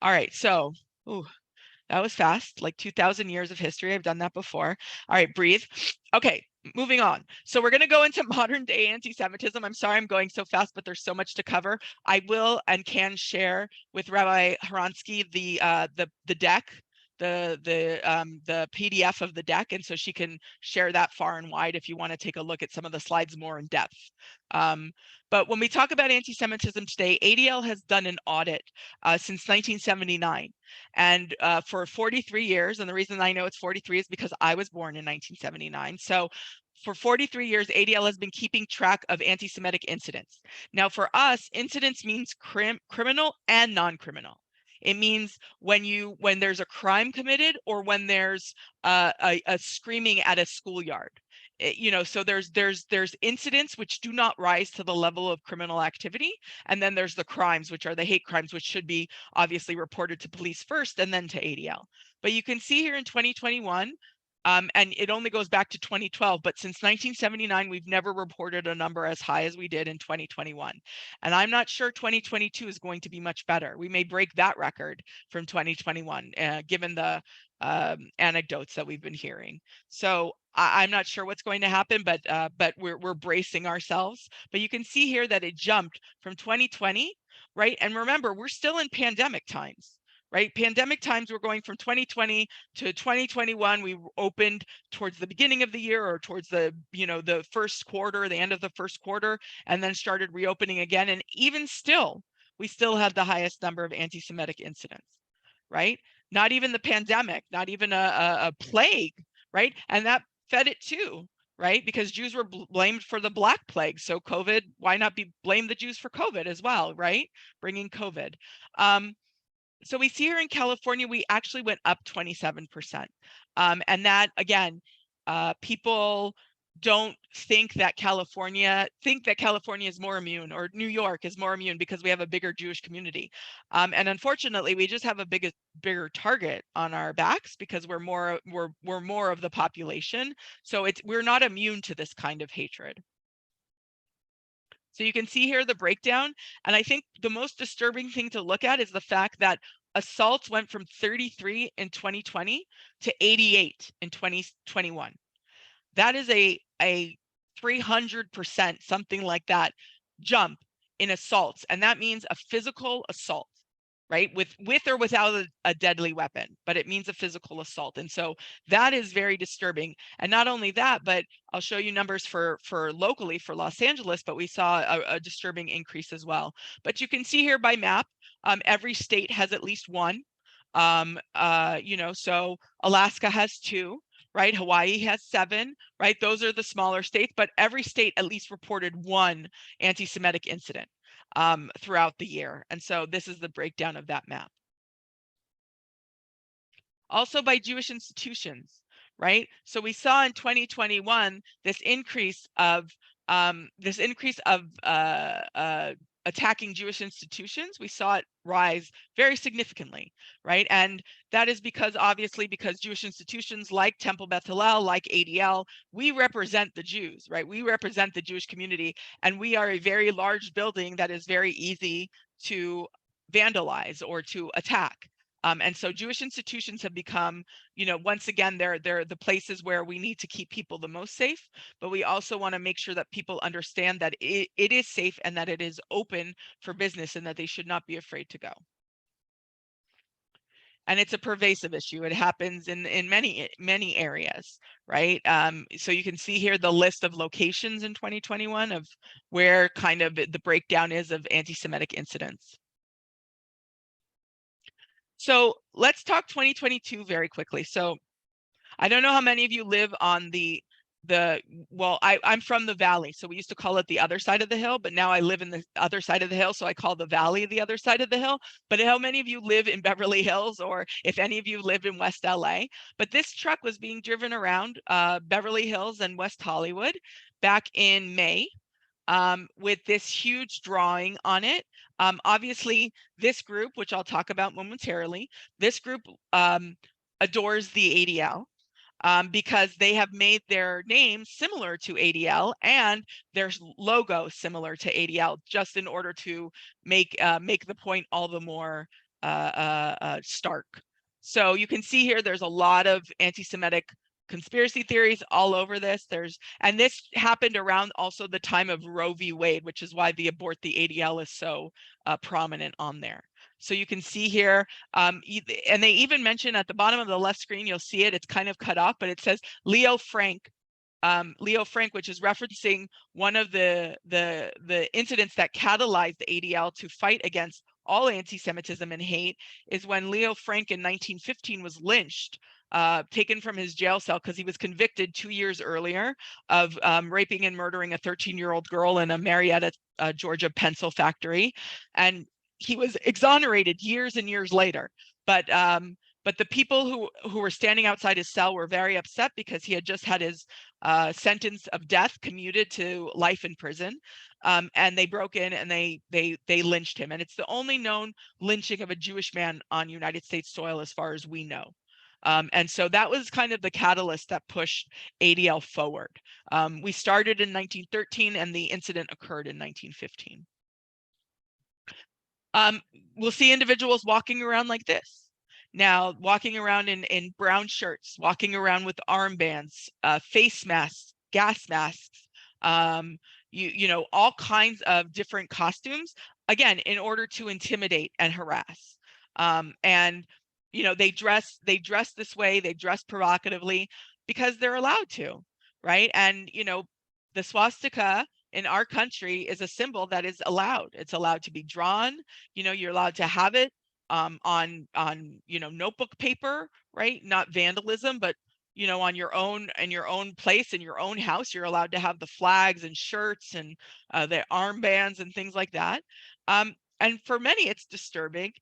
All right, so, that was fast, like 2,000 years of history. I've done that before. All right, breathe. Okay, moving on. So we're going to go into modern day anti-Semitism. I'm sorry I'm going so fast, but there's so much to cover. I will and can share with Rabbi Haransky the deck, the PDF of the deck, and so she can share that far and wide if you want to take a look at some of the slides more in depth. But when we talk about anti-Semitism today, ADL has done an audit since 1979. And for 43 years, and the reason I know it's 43 is because I was born in 1979. So for 43 years, ADL has been keeping track of anti-Semitic incidents. Now for us, incidents means criminal and non-criminal. It means when there's a crime committed or when there's a screaming at a schoolyard. So there's incidents which do not rise to the level of criminal activity, and then there's the crimes, which are the hate crimes, which should be obviously reported to police first and then to ADL. But you can see here in 2021, and it only goes back to 2012, but since 1979, we've never reported a number as high as we did in 2021. And I'm not sure 2022 is going to be much better. We may break that record from 2021, given the anecdotes that we've been hearing. So I'm not sure what's going to happen, but we're bracing ourselves. But you can see here that it jumped from 2020, right? And remember, we're still in pandemic times, right? Pandemic times, we're going from 2020 to 2021. We opened towards the beginning of the year or towards the first quarter, the end of the first quarter, and then started reopening again. And even still, we still had the highest number of anti-Semitic incidents, right? Not even the pandemic, not even a plague, right? And that fed it too, right? Because Jews were blamed for the Black Plague. So COVID, why not blame the Jews for COVID as well, right? Bringing COVID. So we see here in California, we actually went up 27%. And that, again, people don't think that California is more immune, or New York is more immune because we have a bigger Jewish community. And unfortunately, we just have a bigger target on our backs because we're more of the population. So we're not immune to this kind of hatred. So you can see here the breakdown. And I think the most disturbing thing to look at is the fact that assaults went from 33 in 2020 to 88 in 2021. That is a 300%, something like that, jump in assaults. And that means a physical assault. right? With or without a deadly weapon, but it means a physical assault. And so that is very disturbing. And not only that, but I'll show you numbers for locally for Los Angeles, but we saw a disturbing increase as well. But you can see here by map, every state has at least one. So Alaska has 2, right? Hawaii has 7, right? Those are the smaller states, but every state at least reported 1 anti-Semitic incident throughout the year. And so this is the breakdown of that map. Also by Jewish institutions, right? So we saw in 2021 this increase of attacking Jewish institutions. We saw it rise very significantly, right? And that is obviously because Jewish institutions like Temple Beth Hillel, like ADL, we represent the Jews, right? We represent the Jewish community, and we are a very large building that is very easy to vandalize or to attack. And so Jewish institutions have become, once again, they're the places where we need to keep people the most safe, but we also want to make sure that people understand that it is safe and that it is open for business and that they should not be afraid to go. And it's a pervasive issue. It happens in many areas, right? So you can see here the list of locations in 2021 of where kind of the breakdown is of anti-Semitic incidents. So let's talk 2022 very quickly. So I don't know how many of you live on I'm from the valley, so we used to call it the other side of the hill, but now I live in the other side of the hill, so I call the valley the other side of the hill. But how many of you live in Beverly Hills, or if any of you live in West LA? But this truck was being driven around Beverly Hills and West Hollywood back in May with this huge drawing on it. Obviously, this group, which I'll talk about momentarily, this group adores the ADL. Because they have made their names similar to ADL and their logo similar to ADL, just in order to make the point all the more stark. So you can see here, there's a lot of anti-Semitic conspiracy theories all over this. And this happened around also the time of Roe v. Wade, which is why the abort the ADL is so prominent on there. So you can see here, and they even mention at the bottom of the left screen, you'll see it, it's kind of cut off, but it says Leo Frank, which is referencing one of the incidents that catalyzed the ADL to fight against all anti-Semitism and hate, is when Leo Frank in 1915 was lynched, taken from his jail cell because he was convicted 2 years earlier of raping and murdering a 13-year-old girl in a Marietta, Georgia pencil factory. And he was exonerated years and years later. But the people who were standing outside his cell were very upset because he had just had his sentence of death commuted to life in prison. And they broke in and they lynched him. And it's the only known lynching of a Jewish man on United States soil as far as we know. And so that was kind of the catalyst that pushed ADL forward. We started in 1913 and the incident occurred in 1915. We'll see individuals walking around like this. Now, walking around in brown shirts, walking around with armbands, face masks, gas masks, all kinds of different costumes, again, in order to intimidate and harass. And they dress this way, they dress provocatively because they're allowed to, right? And the swastika in our country is a symbol that is allowed. It's allowed to be drawn. You're allowed to have it on notebook paper, right? Not vandalism, but on your own place, in your own house, you're allowed to have the flags and shirts and the armbands and things like that. And for many, it's disturbing,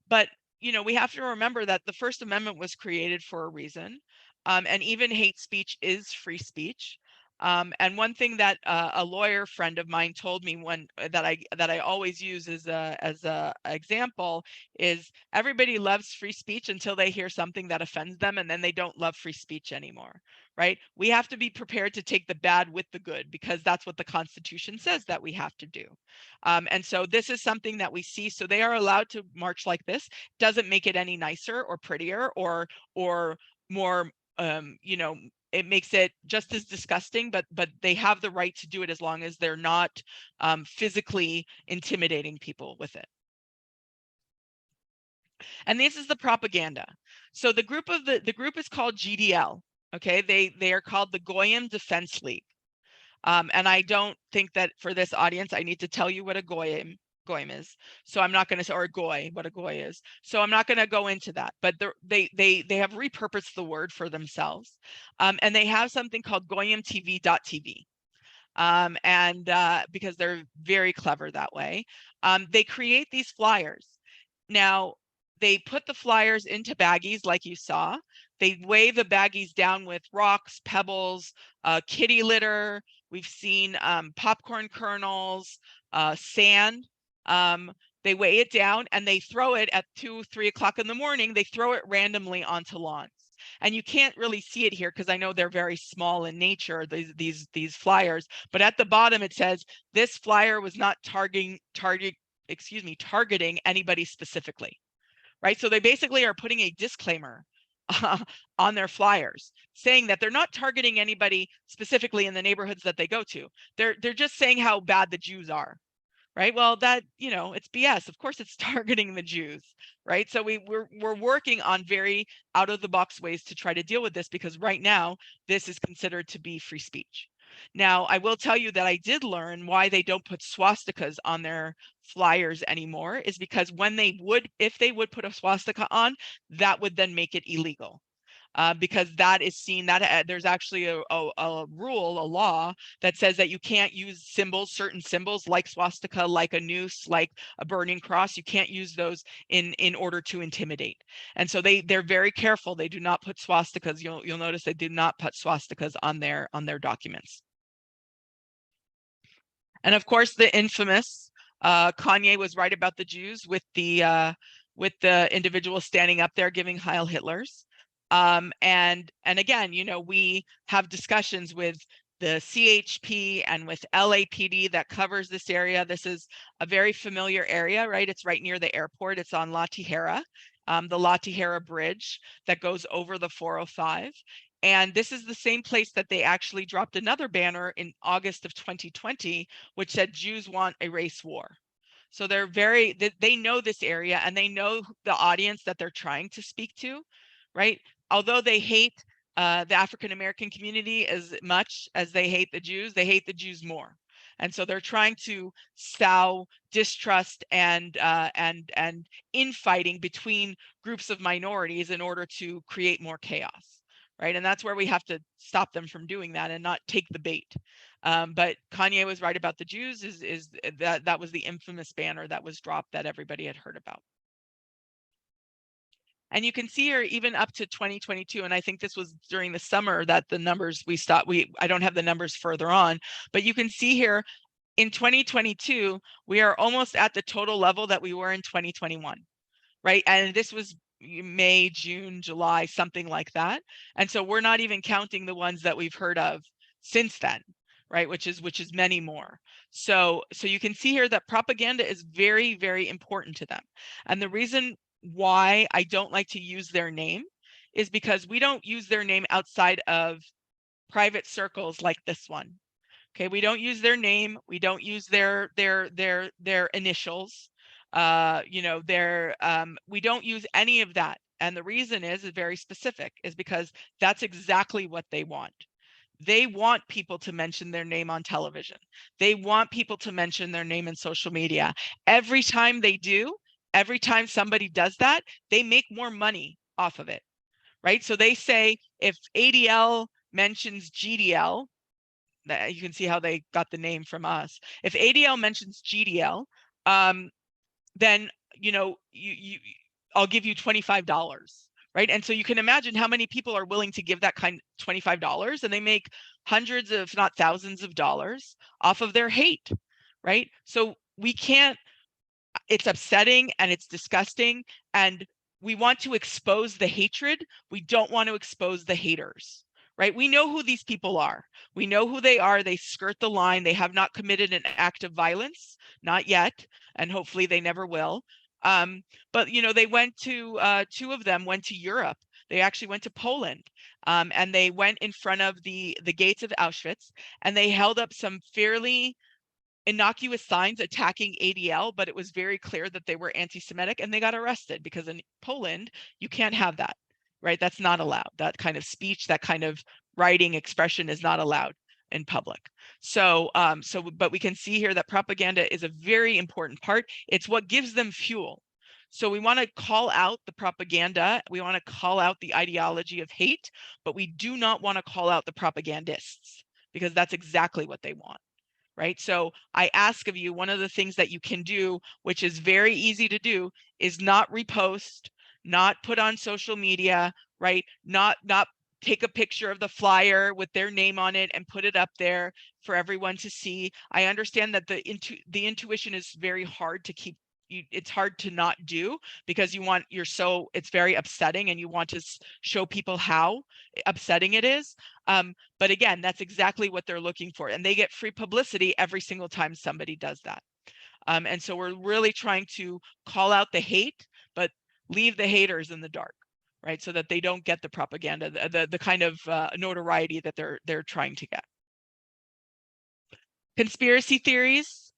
but we have to remember that the First Amendment was created for a reason, and even hate speech is free speech. And one thing that a lawyer friend of mine told me that I always use as a example is everybody loves free speech until they hear something that offends them, and then they don't love free speech anymore, right? We have to be prepared to take the bad with the good because that's what the Constitution says that we have to do. And so this is something that we see. So they are allowed to march like this. Doesn't make it any nicer or prettier or more it makes it just as disgusting, but they have the right to do it as long as they're not physically intimidating people with it. And this is the propaganda. So the group is called GDL. Okay, they are called the Goyim Defense League. And I don't think that for this audience, I need to tell you what a goyim is. So I'm not going to say, or a goy, what a goy is. So I'm not going to go into that. But they have repurposed the word for themselves, and they have something called goyimtv.tv. And because they're very clever that way, they create these flyers. Now, they put the flyers into baggies like you saw. They weigh the baggies down with rocks, pebbles, kitty litter. We've seen popcorn kernels, sand. They weigh it down and they throw it at 2, 3 o'clock in the morning. They throw it randomly onto lawns. And you can't really see it here because I know they're very small in nature, these flyers. But at the bottom it says this flyer was not targeting anybody specifically, right? So they basically are putting a disclaimer on their flyers saying that they're not targeting anybody specifically in the neighborhoods that they go to. They're just saying how bad the Jews are. Right. Well, that, it's BS. Of course, it's targeting the Jews. Right. So we're working on very out of the box ways to try to deal with this, because right now this is considered to be free speech. Now, I will tell you that I did learn why they don't put swastikas on their flyers anymore is because if they would put a swastika on, that would then make it illegal. Because that is seen that there's actually a rule, a law that says that you can't use certain symbols like swastika, like a noose, like a burning cross. You can't use those in order to intimidate. And so they're very careful. They do not put swastikas. You'll notice they did not put swastikas on their documents. And of course, the infamous Kanye was right about the Jews with the individual standing up there giving Heil Hitlers. And again, we have discussions with the CHP and with LAPD that covers this area. This is a very familiar area, right? It's right near the airport. It's on La Tijera, the La Tijera Bridge that goes over the 405. And this is the same place that they actually dropped another banner in August of 2020, which said Jews want a race war. So they know this area and they know the audience that they're trying to speak to, right? Although they hate the African-American community as much as they hate the Jews more. And so they're trying to sow distrust and infighting between groups of minorities in order to create more chaos, right? And that's where we have to stop them from doing that and not take the bait. But Kanye was right about the Jews. Is that was the infamous banner that was dropped that everybody had heard about. And you can see here even up to 2022, and I think this was during the summer that the numbers I don't have the numbers further on, but you can see here in 2022, we are almost at the total level that we were in 2021, right? And this was May, June, July, something like that. And so we're not even counting the ones that we've heard of since then, right? Which is many more. So you can see here that propaganda is very, very important to them. And the reason why I don't like to use their name is because we don't use their name outside of private circles like this one. Okay, we don't use their name, we don't use their initials, we don't use any of that. And the reason is very specific, is because that's exactly what they want. They want people to mention their name on television. They want people to mention their name in social media. Every time they do, every time somebody does that, they make more money off of it, right? So they say if ADL mentions GDL, you can see how they got the name from us. If ADL mentions GDL, then I'll give you $25, right? And so you can imagine how many people are willing to give that kind of $25, and they make hundreds, if not thousands of dollars off of their hate, right? So we can't, it's upsetting and it's disgusting, and we want to expose the hatred. We don't want to expose the haters, right? We know who these people are. We know who they are. They skirt the line. They have not committed an act of violence, not yet, and hopefully they never will. But they went to two of them went to Europe. They actually went to Poland, and they went in front of the gates of Auschwitz, and they held up some fairly innocuous signs attacking ADL, but it was very clear that they were anti-Semitic, and they got arrested, because in Poland, you can't have that, right? That's not allowed. That kind of speech, that kind of writing expression is not allowed in public. So, but we can see here that propaganda is a very important part. It's what gives them fuel. So we want to call out the propaganda. We want to call out the ideology of hate, but we do not want to call out the propagandists, because that's exactly what they want. Right? So I ask of you, one of the things that you can do, which is very easy to do, is not repost, not put on social media, right? Not take a picture of the flyer with their name on it and put it up there for everyone to see. I understand that the intuition is very hard to keep. It's hard to not do, because it's very upsetting, and you want to show people how upsetting it is. But again, that's exactly what they're looking for, and they get free publicity every single time somebody does that. And so we're really trying to call out the hate, but leave the haters in the dark, right? So that they don't get the propaganda, the kind of notoriety that they're trying to get. Conspiracy theories.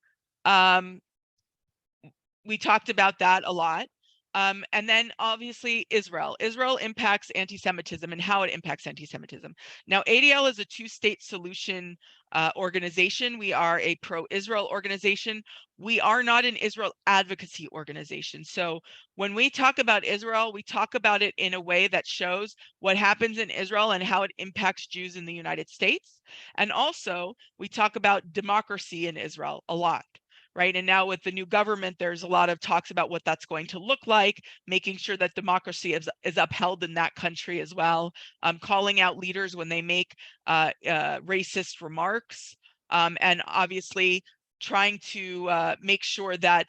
We talked about that a lot. And then obviously Israel. Israel impacts anti-Semitism and how it impacts anti-Semitism. Now, ADL is a two-state solution organization. We are a pro-Israel organization. We are not an Israel advocacy organization. So when we talk about Israel, we talk about it in a way that shows what happens in Israel and how it impacts Jews in the United States. And also, we talk about democracy in Israel a lot. Right. And now with the new government, there's a lot of talks about what that's going to look like, making sure that democracy is upheld in that country as well, calling out leaders when they make racist remarks, and obviously trying to make sure that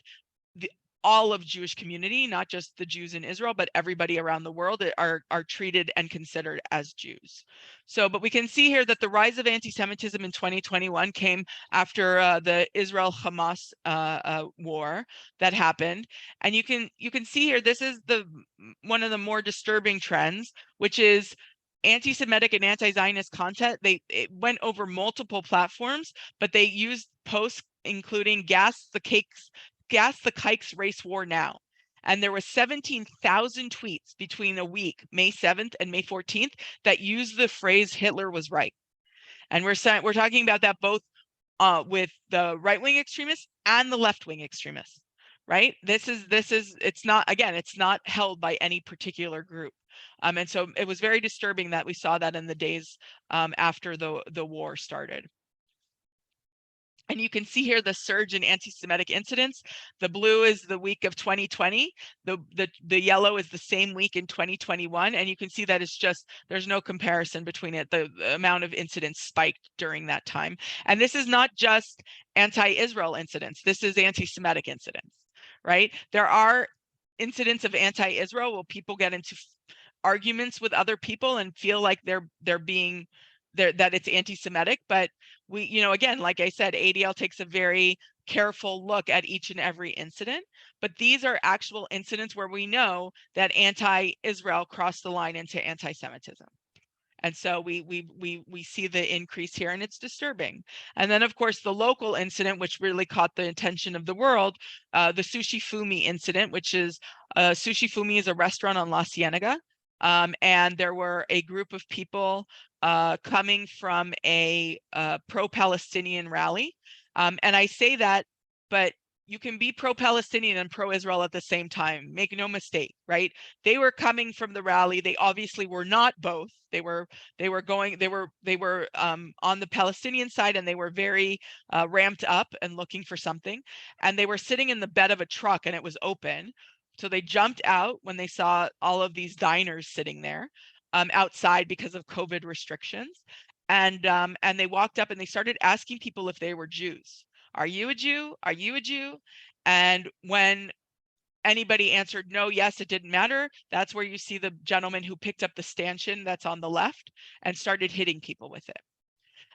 all of Jewish community, not just the Jews in Israel, but everybody around the world are treated and considered as Jews. So, but we can see here that the rise of anti-Semitism in 2021 came after the Israel-Hamas war that happened. And you can see here, this is one of the more disturbing trends, which is anti-Semitic and anti-Zionist content. It went over multiple platforms, but they used posts including gas the kikes race war now. And there were 17,000 tweets between a week, May 7th and May 14th, that used the phrase Hitler was right. And we're talking about that both with the right-wing extremists and the left-wing extremists, right? It's not held by any particular group. And so it was very disturbing that we saw that in the days after the war started. And you can see here the surge in anti-Semitic incidents. The blue is the week of 2020. The yellow is the same week in 2021. And you can see that there's no comparison between it. The amount of incidents spiked during that time. And this is not just anti-Israel incidents. This is anti-Semitic incidents, right? There are incidents of anti-Israel where people get into arguments with other people and feel like that it's anti-Semitic, but again, like I said, ADL takes a very careful look at each and every incident, but these are actual incidents where we know that anti-Israel crossed the line into anti-Semitism. And so we see the increase here, and it's disturbing. And then, of course, the local incident, which really caught the attention of the world, the Sushi Fumi incident, which is Sushi Fumi is a restaurant on La Cienega. And there were a group of people coming from a pro-Palestinian rally. And I say that, but you can be pro-Palestinian and pro-Israel at the same time. Make no mistake, right? They were coming from the rally. They obviously were not both. They were on the Palestinian side, and they were very ramped up and looking for something. And they were sitting in the bed of a truck, and it was open. So they jumped out when they saw all of these diners sitting there outside because of COVID restrictions. And they walked up and they started asking people if they were Jews. Are you a Jew? Are you a Jew? And when anybody answered no, yes, it didn't matter, that's where you see the gentleman who picked up the stanchion that's on the left and started hitting people with it.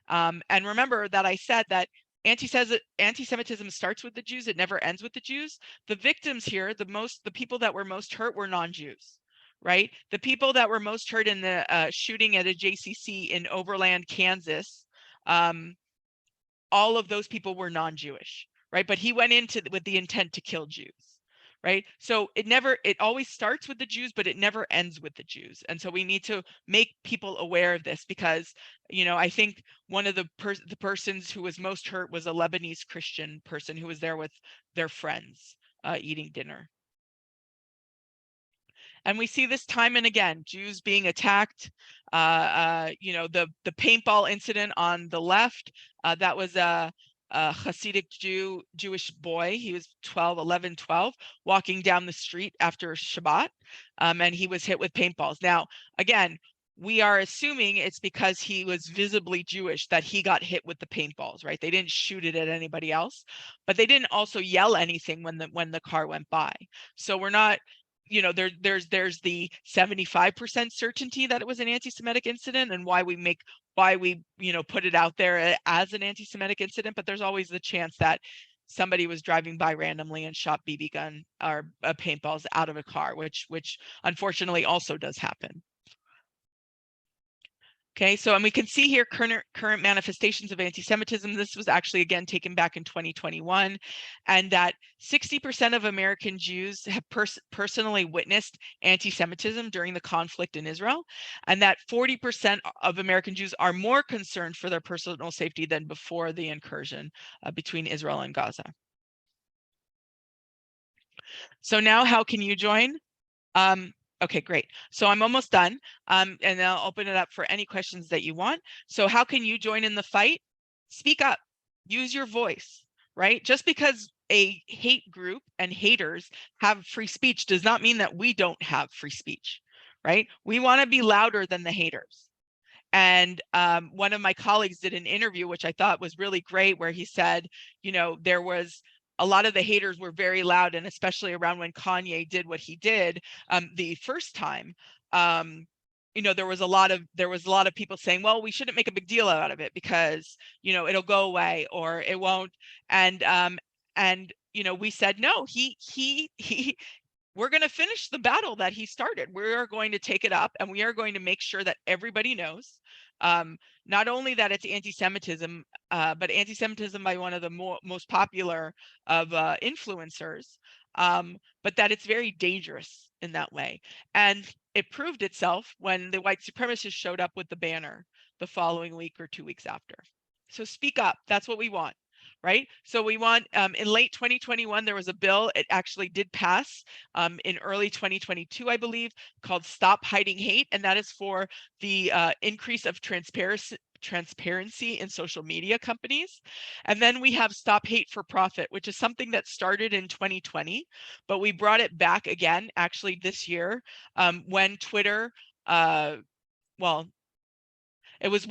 And remember that I said that anti-Semitism starts with the Jews, it never ends with the Jews. The victims here, the people that were most hurt were non-Jews, right? The people that were most hurt in the shooting at a JCC in Overland, Kansas, all of those people were non-Jewish, right? But he went into with the intent to kill Jews, right? So it always starts with the Jews, but it never ends with the Jews. And so we need to make people aware of this, because, I think one of the persons who was most hurt was a Lebanese Christian person who was there with their friends eating dinner. And we see this time and again, Jews being attacked. The paintball incident on the left, that was a Hasidic Jewish boy. He was 11, 12, walking down the street after Shabbat, and he was hit with paintballs. Now, again, we are assuming it's because he was visibly Jewish that he got hit with the paintballs, right? They didn't shoot it at anybody else, but they didn't also yell anything when the car went by. So we're not, there's the 75% certainty that it was an anti-Semitic incident, and why we put it out there as an anti-Semitic incident, but there's always the chance that somebody was driving by randomly and shot BB gun or paintballs out of a car, which unfortunately also does happen. Okay, so, and we can see here current manifestations of anti-Semitism. This was actually, again, taken back in 2021, and that 60% of American Jews have personally witnessed anti-Semitism during the conflict in Israel, and that 40% of American Jews are more concerned for their personal safety than before the incursion between Israel and Gaza. So now, how can you join? Okay, great. So I'm almost done, and I'll open it up for any questions that you want. So how can you join in the fight? Speak up, use your voice, right? Just because a hate group and haters have free speech does not mean that we don't have free speech, right? We want to be louder than the haters. And one of my colleagues did an interview, which I thought was really great, where he said, there was a lot of the haters were very loud, and especially around when Kanye did what he did the first time, there was a lot of people saying, well, we shouldn't make a big deal out of it because, it'll go away or it won't. And we said, no, we're going to finish the battle that he started. We are going to take it up, and we are going to make sure that everybody knows, not only that it's anti-Semitism, but anti-Semitism by one of the most popular of influencers, but that it's very dangerous in that way. And it proved itself when the white supremacists showed up with the banner the following week or 2 weeks after. So speak up. That's what we want. Right. So we want, in late 2021, there was a bill. It actually did pass in early 2022, I believe, called Stop Hiding Hate. And that is for the increase of transparency in social media companies. And then we have Stop Hate for Profit, which is something that started in 2020, but we brought it back again, actually this year, when Twitter, it was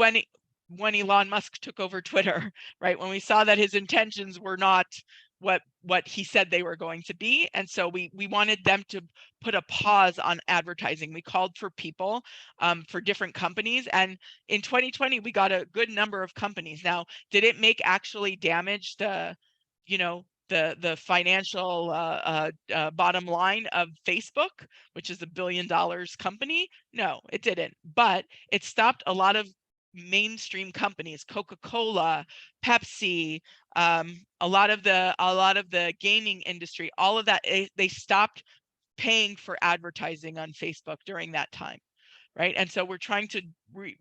when Elon Musk took over Twitter, right? When we saw that his intentions were not what he said they were going to be. And so we wanted them to put a pause on advertising. We called for people for different companies. And in 2020, we got a good number of companies. Now, did it actually damage the financial bottom line of Facebook, which is $1 billion company? No, it didn't. But it stopped a lot of mainstream companies, Coca-Cola, Pepsi, a lot of the gaming industry, all of that, they stopped paying for advertising on Facebook during that time, right? And so we're trying to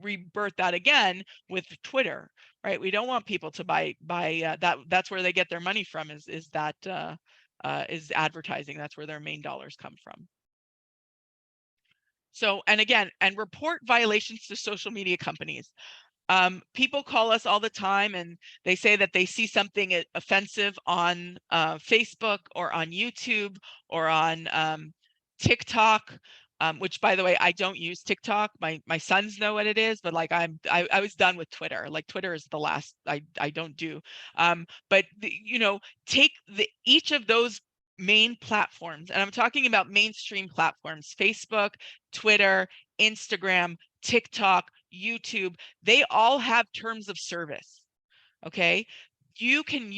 rebirth that again with Twitter, right? We don't want people to buy that. That's where they get their money from, is advertising. That's where their main dollars come from. So, and again, and report violations to social media companies. People call us all the time and they say that they see something offensive on Facebook or on YouTube or on TikTok, which, by the way, I don't use TikTok. My sons know what it is, but like I was done with Twitter. Like Twitter is the last I don't do. But take each of those main platforms, and I'm talking about mainstream platforms: Facebook, Twitter, Instagram, TikTok, YouTube. They all have terms of service. Okay, you can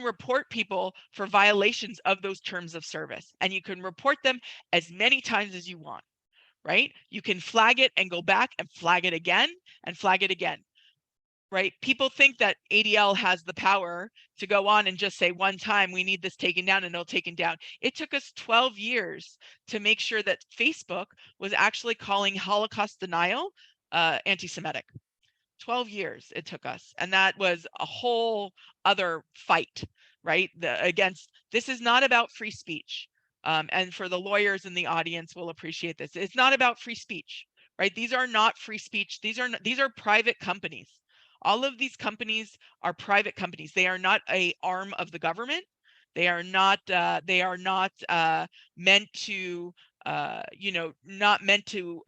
report people for violations of those terms of service, and you can report them as many times as you want, right? You can flag it and go back and flag it again and flag it again. right? People think that ADL has the power to go on and just say one time, we need this taken down, and it'll taken down. It took us 12 years to make sure that Facebook was actually calling Holocaust denial anti-Semitic. 12 years it took us. And that was a whole other fight, right? This is not about free speech. And for the lawyers in the audience will appreciate this. It's not about free speech, right? These are not free speech. These are private companies. All of these companies are private companies. They are not an arm of the government. They are not. Meant to. Not meant to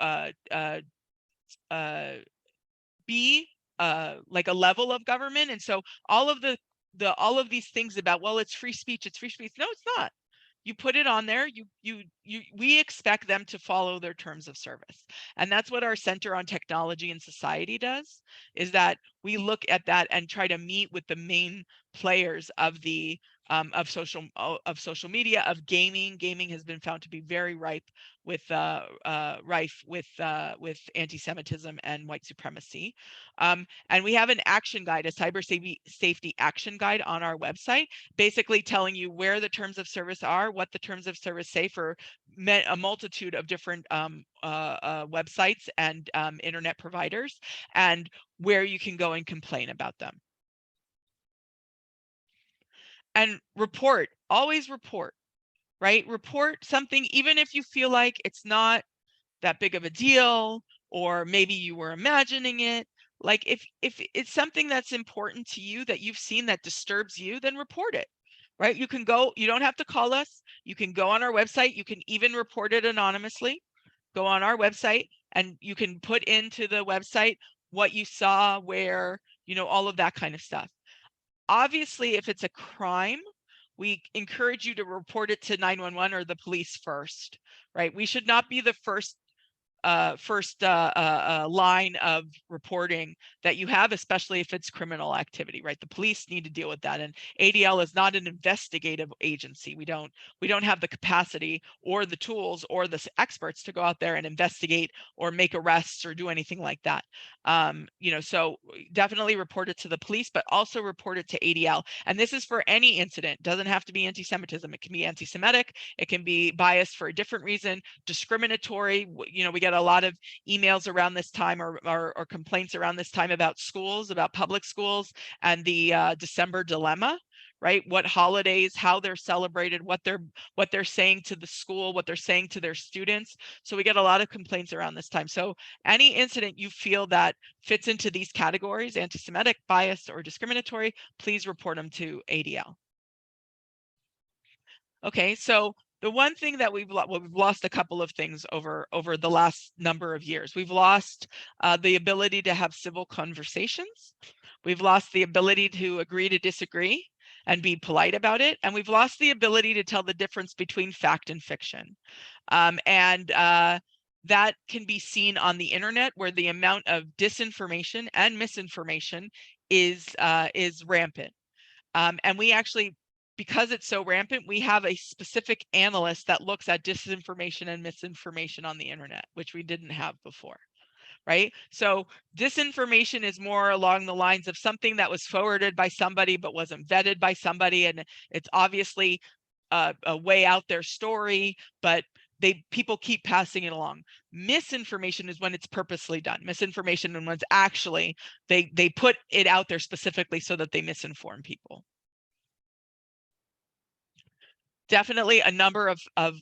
be like a level of government. And so all of these things about, well, it's free speech. No, it's not. You put it on there, we expect them to follow their terms of service. And that's what our Center on Technology and Society does, is that we look at that and try to meet with the main players of the of social media, of gaming. Gaming has been found to be very rife with anti-Semitism and white supremacy. And we have an action guide, a cyber safety action guide on our website, basically telling you where the terms of service are, what the terms of service say for a multitude of different websites and internet providers, and where you can go and complain about them. And always report, right? Report something, even if you feel like it's not that big of a deal, or maybe you were imagining it. Like if it's something that's important to you that you've seen that disturbs you, then report it, right? You don't have to call us. You can go on our website. You can even report it anonymously. Go on our website and you can put into the website what you saw, where, all of that kind of stuff. Obviously, if it's a crime, we encourage you to report it to 911 or the police first, right? We should not be the first line of reporting that you have, especially if it's criminal activity, right? The police need to deal with that. And ADL is not an investigative agency. We don't have the capacity or the tools or the experts to go out there and investigate or make arrests or do anything like that. So definitely report it to the police, but also report it to ADL. And this is for any incident. It doesn't have to be anti-Semitism. It can be anti-Semitic. It can be biased for a different reason, discriminatory. We get a lot of emails around this time or complaints around this time about schools, about public schools, and the December dilemma, right? What holidays, how they're celebrated, what they're saying to the school, what they're saying to their students. So we get a lot of complaints around this time. So any incident you feel that fits into these categories, anti-Semitic, biased, or discriminatory, please report them to ADL. Okay, so the one thing that we've lost a couple of things over the last number of years. We've lost the ability to have civil conversations. We've lost the ability to agree to disagree and be polite about it. And we've lost the ability to tell the difference between fact and fiction. That can be seen on the internet, where the amount of disinformation and misinformation is rampant. And we actually, because it's so rampant, we have a specific analyst that looks at disinformation and misinformation on the internet, which we didn't have before, right? So disinformation is more along the lines of something that was forwarded by somebody but wasn't vetted by somebody, and it's obviously a way out there story, but people keep passing it along. Misinformation is when it's purposely done. Misinformation and when it's actually they put it out there specifically so that they misinform people. Definitely a number of,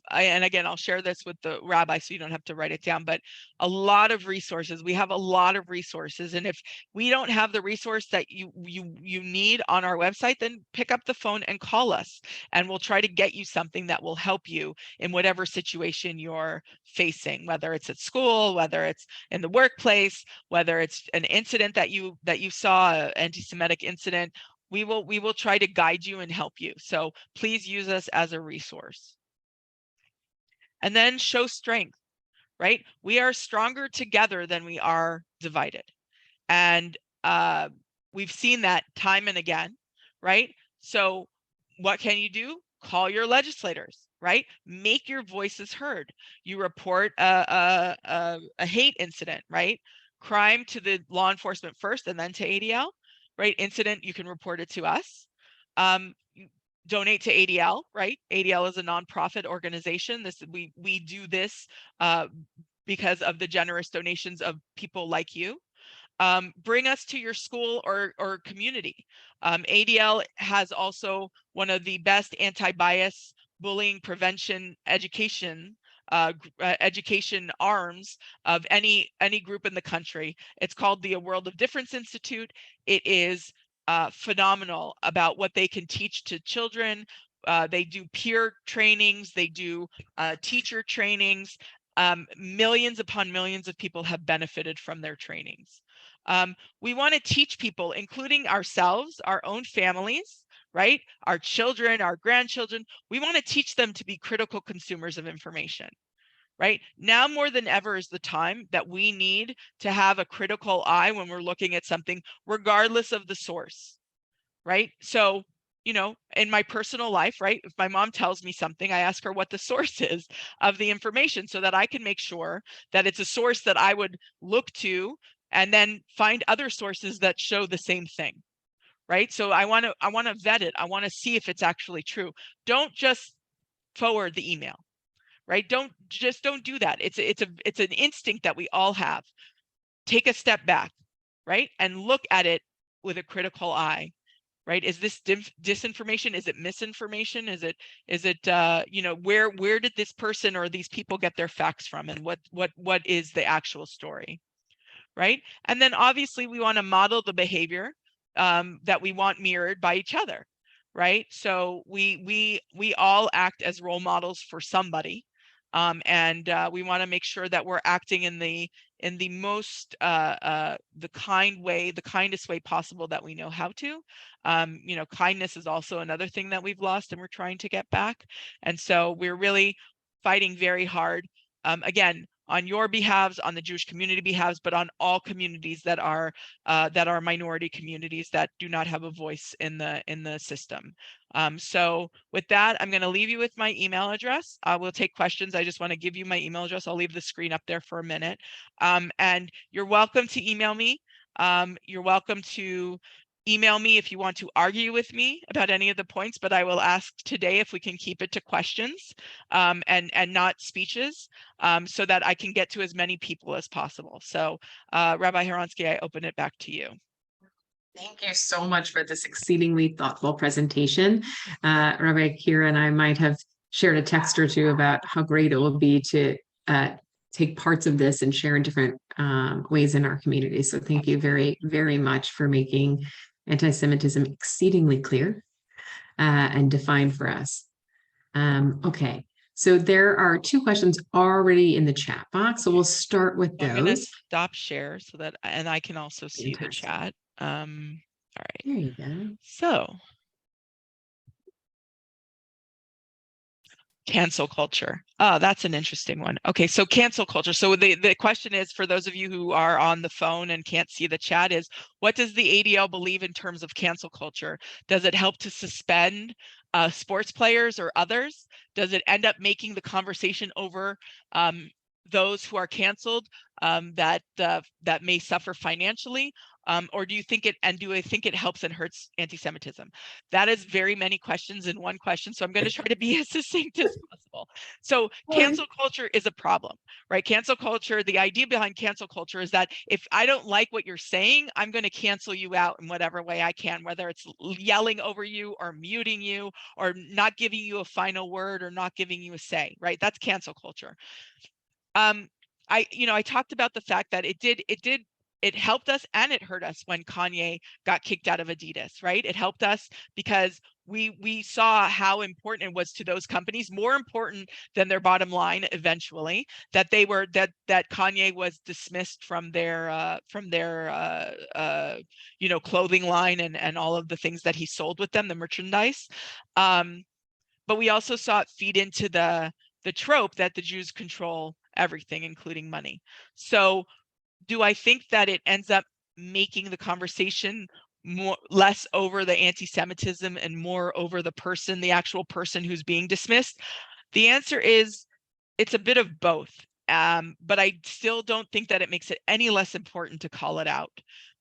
and again, I'll share this with the rabbi so you don't have to write it down, but a lot of resources. We have a lot of resources. And if we don't have the resource that you need on our website, then pick up the phone and call us, and we'll try to get you something that will help you in whatever situation you're facing, whether it's at school, whether it's in the workplace, whether it's an incident that you saw, an anti-Semitic incident. We will try to guide you and help you. So please use us as a resource. And then show strength, right? We are stronger together than we are divided. And we've seen that time and again, right? So what can you do? Call your legislators, right? Make your voices heard. You report a hate incident, right? crime to the law enforcement first and then to ADL, right? Incident, you can report it to us. Donate to ADL, right? ADL is a nonprofit organization. We do this because of the generous donations of people like you. Bring us to your school or community. ADL has also one of the best anti-bias bullying prevention education arms of any group in the country. It's called the A World of Difference Institute. It is phenomenal about what they can teach to children. They do peer trainings, they do teacher trainings. Millions upon millions of people have benefited from their trainings. We want to teach people, including ourselves, our own families, right? Our children, our grandchildren. We want to teach them to be critical consumers of information, right? Now more than ever is the time that we need to have a critical eye when we're looking at something, regardless of the source, right? So, you know, in my personal life, right, if my mom tells me something, I ask her what the source is of the information so that I can make sure that it's a source that I would look to and then find other sources that show the same thing, right? So I want to vet it. I want to see if it's actually true. Don't just forward the email, right? Don't do that. It's an instinct that we all have. Take a step back, right? And look at it with a critical eye, right? Is this disinformation? Is it misinformation? Is it you know, where did this person or these people get their facts from, and what is the actual story, right? And then obviously we want to model the behavior that we want mirrored by each other, right? So we all act as role models for somebody, and we want to make sure that we're acting in the most the kindest way possible that we know how to. You know, kindness is also another thing that we've lost and we're trying to get back. And so we're really fighting very hard, again, on your behalves, on the Jewish community behalves, but on all communities that are minority communities that do not have a voice in the system. So with that, I'm going to leave you with my email address. We'll take questions. I just want to give you my email address. I'll leave the screen up there for a minute. And you're welcome to email me. You're welcome to email me if you want to argue with me about any of the points, but I will ask today if we can keep it to questions and not speeches, so that I can get to as many people as possible. So Rabbi Heronsky, I open it back to you. Thank you so much for this exceedingly thoughtful presentation. Rabbi Kira and I might have shared a text or two about how great it will be to take parts of this and share in different ways in our community. So thank you very, very much for making anti-Semitism exceedingly clear and defined for us. Okay, so there are two questions already in the chat box, so we'll start with those. I'm going to stop share so that, and I can also see the chat. All right. There you go. So, cancel culture. Oh, that's an interesting one. Okay, so cancel culture. So the question is, for those of you who are on the phone and can't see the chat, is what does the ADL believe in terms of cancel culture? Does it help to suspend sports players or others? Does it end up making the conversation over those who are canceled that may suffer financially? Or do you think do I think it helps and hurts anti-Semitism? That is very many questions in one question. So I'm going to try to be as succinct as possible. So cancel culture is a problem, right? Cancel culture, the idea behind cancel culture is that if I don't like what you're saying, I'm going to cancel you out in whatever way I can, whether it's yelling over you or muting you or not giving you a final word or not giving you a say, right? That's cancel culture. I talked about the fact that it helped us and it hurt us when Kanye got kicked out of Adidas, right? It helped us because we saw how important it was to those companies, more important than their bottom line eventually, that Kanye was dismissed from their clothing line and all of the things that he sold with them, the merchandise. But we also saw it feed into the trope that the Jews control everything, including money. So do I think that it ends up making the conversation less over the anti-Semitism and more over the actual person who's being dismissed? The answer is it's a bit of both, But I still don't think that it makes it any less important to call it out.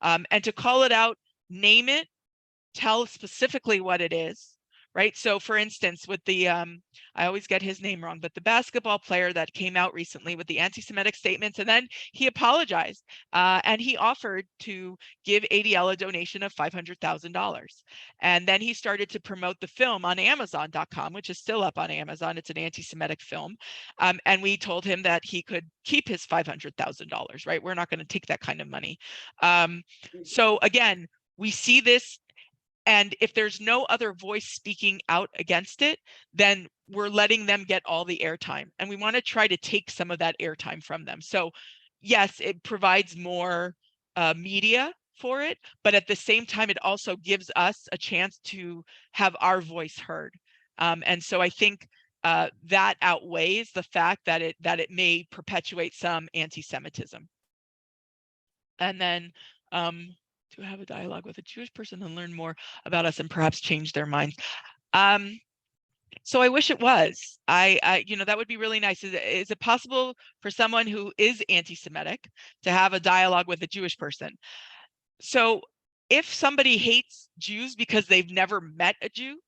And to call it out, name it, tell specifically what it is, right? So for instance, with the, I always get his name wrong, but the basketball player that came out recently with the anti-Semitic statements, and then he apologized, and he offered to give ADL a donation of $500,000. And then he started to promote the film on Amazon.com, which is still up on Amazon. It's an anti-Semitic film. And we told him that he could keep his $500,000, right? We're not going to take that kind of money. So again, we see this, and if there's no other voice speaking out against it, then we're letting them get all the airtime. And we want to try to take some of that airtime from them. So yes, it provides more media for it, but at the same time, it also gives us a chance to have our voice heard. And so I think that outweighs the fact that it may perpetuate some anti-Semitism. And then to have a dialogue with a Jewish person and learn more about us and perhaps change their minds. So I wish it was. That would be really nice. Is it possible for someone who is anti-Semitic to have a dialogue with a Jewish person? So if somebody hates Jews because they've never met a Jew,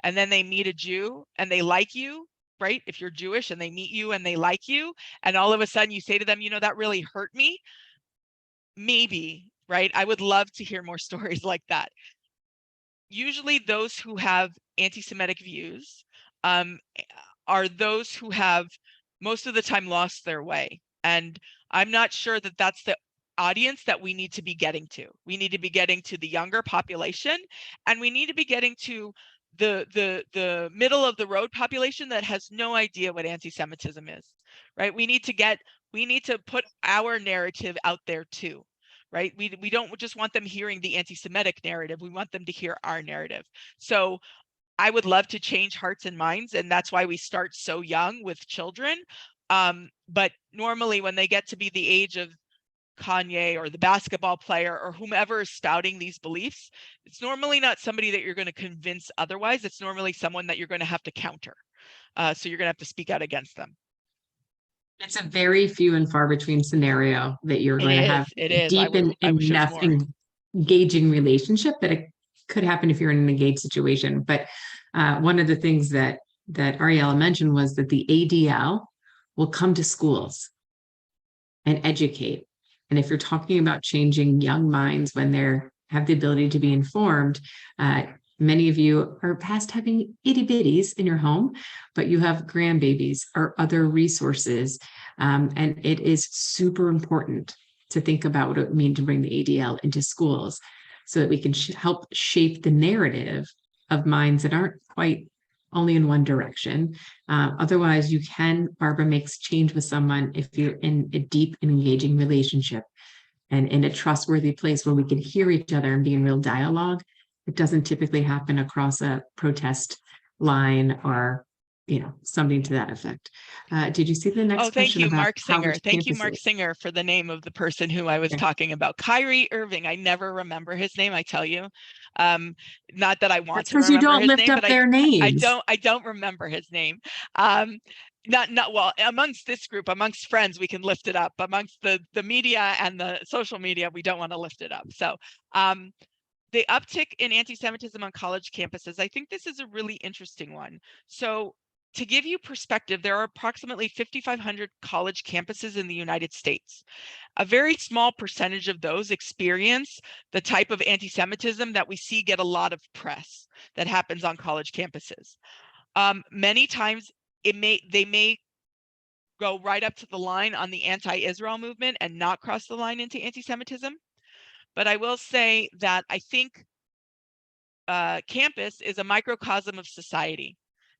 and then they meet a Jew and they like you, right? If you're Jewish and they meet you and they like you, and all of a sudden you say to them, that really hurt me. Maybe, right? I would love to hear more stories like that. Usually those who have anti-Semitic views are those who have most of the time lost their way. And I'm not sure that that's the audience that we need to be getting to. We need to be getting to the younger population, and we need to be getting to the middle of the road population that has no idea what anti-Semitism is, right? We need to put our narrative out there too, right? We don't just want them hearing the anti-Semitic narrative. We want them to hear our narrative. So I would love to change hearts and minds, and that's why we start so young with children. But normally when they get to be the age of Kanye or the basketball player or whomever is spouting these beliefs, it's normally not somebody that you're going to convince otherwise. It's normally someone that you're going to have to counter. So you're going to have to speak out against them. It's a very few and far between scenario that you're going to have It is. deep and enough engaging relationship that it could happen if you're in an engaged situation. But one of the things that Ariella mentioned was that the ADL will come to schools and educate. And if you're talking about changing young minds when they have the ability to be informed, many of you are past having itty bitties in your home, but you have grandbabies or other resources. And it is super important to think about what it would mean to bring the ADL into schools so that we can help shape the narrative of minds that aren't quite only in one direction. Otherwise, Barbara makes change with someone if you're in a deep and engaging relationship and in a trustworthy place where we can hear each other and be in real dialogue. It doesn't typically happen across a protest line or something to that effect. Did you see the next question? Thank you, Mark Singer. Thank you, Mark Singer, for the name of the person who I was talking about. Kyrie Irving. I never remember his name, I tell you. Not that I want to remember you don't his lift name, up but their names. I don't remember his name. Not well, amongst this group, amongst friends, we can lift it up. Amongst the media and the social media, we don't want to lift it up. So the uptick in anti-Semitism on college campuses, I think this is a really interesting one. So to give you perspective, there are approximately 5,500 college campuses in the United States. A very small percentage of those experience the type of anti-Semitism that we see get a lot of press that happens on college campuses. Many times they may go right up to the line on the anti-Israel movement and not cross the line into anti-Semitism. But I will say that I think campus is a microcosm of society.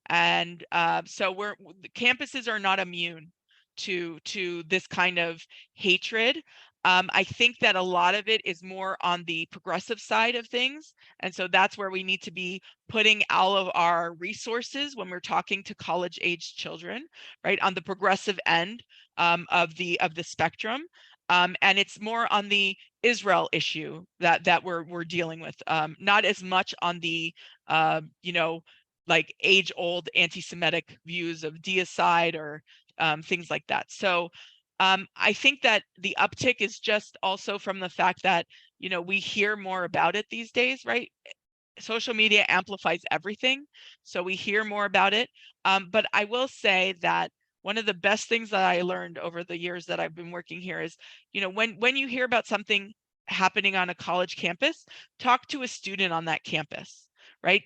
And so campuses are not immune to this kind of hatred. I think that a lot of it is more on the progressive side of things. And so that's where we need to be putting all of our resources when we're talking to college-aged children, right, on the progressive end of the spectrum. And it's more on the Israel issue that we're dealing with, not as much on the like age-old anti-Semitic views of deicide or things like that. So I think that the uptick is just also from the fact that, we hear more about it these days, right? Social media amplifies everything, so we hear more about it. But I will say that one of the best things that I learned over the years that I've been working here is, when you hear about something happening on a college campus, talk to a student on that campus, right?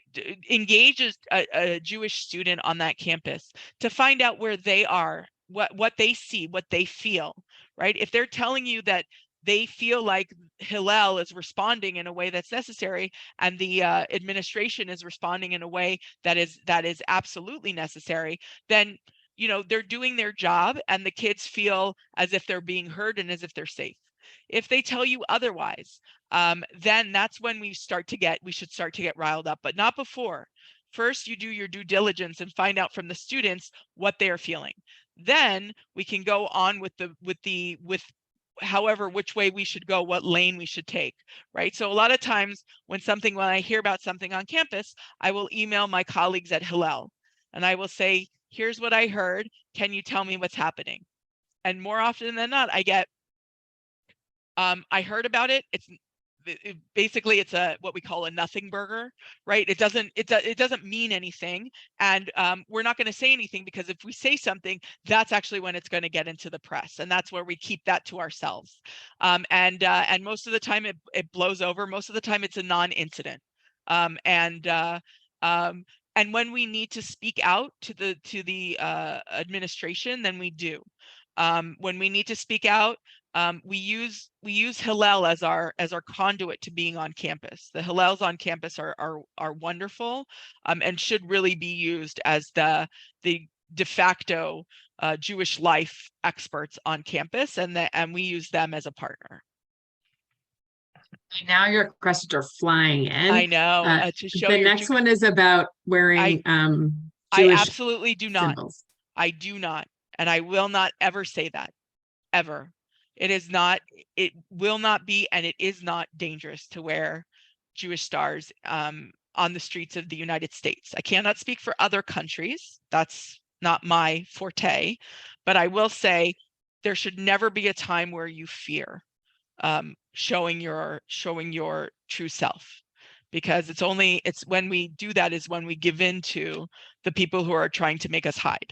Engage a Jewish student on that campus to find out where they are, what they see, what they feel, right? If they're telling you that they feel like Hillel is responding in a way that's necessary, and the administration is responding in a way that is absolutely necessary, then they're doing their job, and the kids feel as if they're being heard and as if they're safe. If they tell you otherwise, then that's when we should start to get riled up, but not before. First, you do your due diligence and find out from the students what they are feeling. Then we can go on with however which way we should go, what lane we should take, right? So a lot of times when I hear about something on campus, I will email my colleagues at Hillel and I will say, here's what I heard, can you tell me what's happening? And more often than not, I get, I heard about it. Basically it's what we call a nothing burger, right? It doesn't mean anything, and we're not going to say anything, because if we say something, that's actually when it's going to get into the press, and that's where we keep that to ourselves. And most of the time it blows over. Most of the time it's a non-incident. And when we need to speak out to the administration, then we do. When we need to speak out, we use Hillel as our conduit to being on campus. The Hillels on campus are wonderful, and should really be used as the de facto Jewish life experts on campus, and we use them as a partner. Now your questions are flying in. I know. To show the your next one is about wearing I Jewish absolutely do not. symbols. I do not, and I will not ever say that, ever. It will not be, and it is not dangerous to wear Jewish stars on the streets of the United States. I cannot speak for other countries. That's not my forte, but I will say there should never be a time where you fear showing your true self, because it's when we do that is when we give in to the people who are trying to make us hide.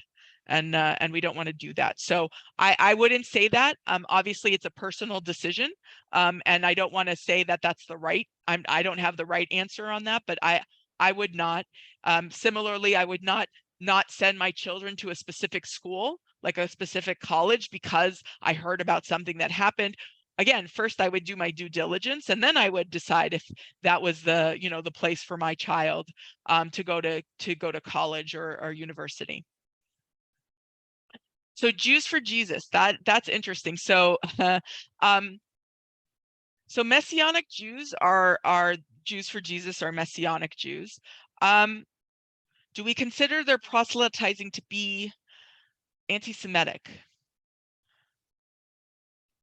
And we don't want to do that. So I wouldn't say that. Obviously, it's a personal decision, and I don't want to say that that's the right. I don't have the right answer on that, but I would not. Similarly, I would not send my children to a specific school, like a specific college, because I heard about something that happened. Again, first I would do my due diligence, and then I would decide if that was the place for my child to go to college or university. So Jews for Jesus, that's interesting. So so Messianic Jews are Jews for Jesus are Messianic Jews. Do we consider their proselytizing to be anti-Semitic?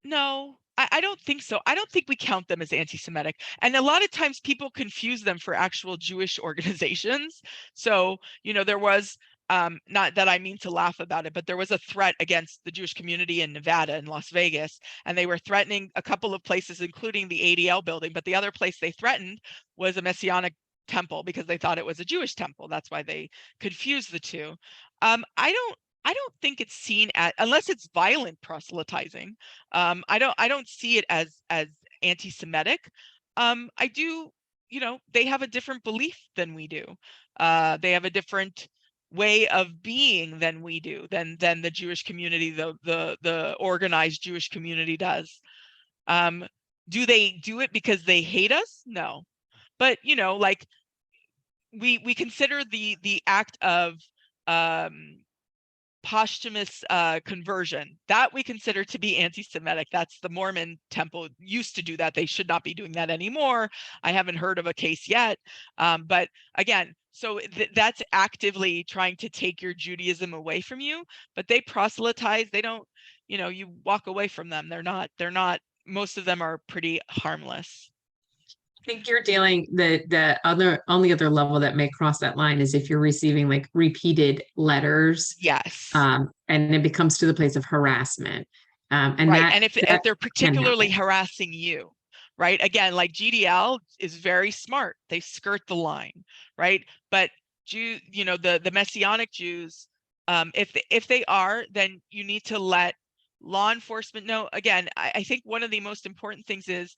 No, I don't think so. I don't think we count them as anti-Semitic. And a lot of times people confuse them for actual Jewish organizations. So, there was, not that I mean to laugh about it, but there was a threat against the Jewish community in Nevada and Las Vegas, and they were threatening a couple of places, including the ADL building. But the other place they threatened was a Messianic temple, because they thought it was a Jewish temple. That's why they confused the two. I don't think it's seen unless it's violent proselytizing. I don't see it as anti-Semitic. I do, they have a different belief than we do. They have a different way of being than we do, than the Jewish community, the organized Jewish community does. Do they do it because they hate us? No. But like we consider the act of posthumous conversion, that we consider to be anti-Semitic. That's the Mormon temple used to do that. They should not be doing that anymore. I haven't heard of a case yet. But again, so that's actively trying to take your Judaism away from you. But they proselytize. They don't, you walk away from them. They're not, most of them are pretty harmless. think you're dealing the other only other level that may cross that line is if you're receiving like repeated letters, Yes. and it becomes to the place of harassment. And Right. that And if that they're can particularly happen. harassing you, right? Again, like GDL is very smart. They skirt the line, right? But the Messianic Jews, if they are, then you need to let law enforcement know. Again, I think one of the most important things is,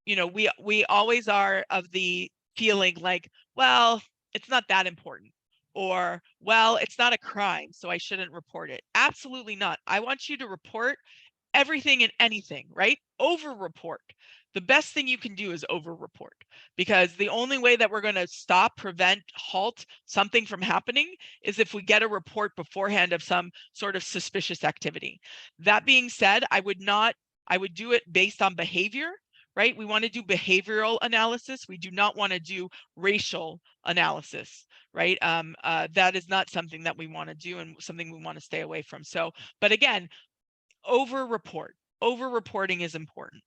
we always are of the feeling like, well, it's not that important, or, well, it's not a crime, so I shouldn't report it. Absolutely not. I want you to report everything and anything, right? Over report. The best thing you can do is over report, because the only way that we're going to stop, prevent, halt something from happening is if we get a report beforehand of some sort of suspicious activity. That being said, I would do it based on behavior, right? We want to do behavioral analysis. We do not want to do racial analysis, right? That is not something that we want to do, and something we want to stay away from. So, but again, over reporting is important.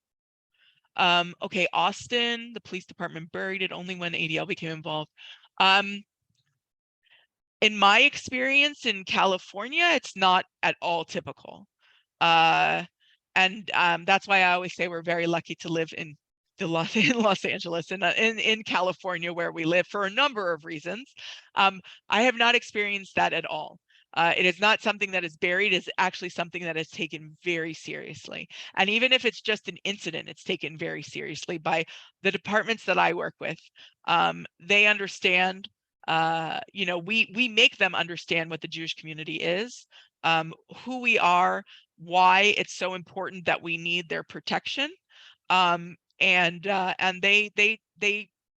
Okay, Austin, the police department buried it only when ADL became involved. In my experience in California, it's not at all typical. And that's why I always say we're very lucky to live in Los Angeles and in California, where we live, for a number of reasons. I have not experienced that at all. It is not something that is buried. It's actually something that is taken very seriously. And even if it's just an incident, it's taken very seriously by the departments that I work with. They understand. We make them understand what the Jewish community is, who we are, why it's so important that we need their protection, and they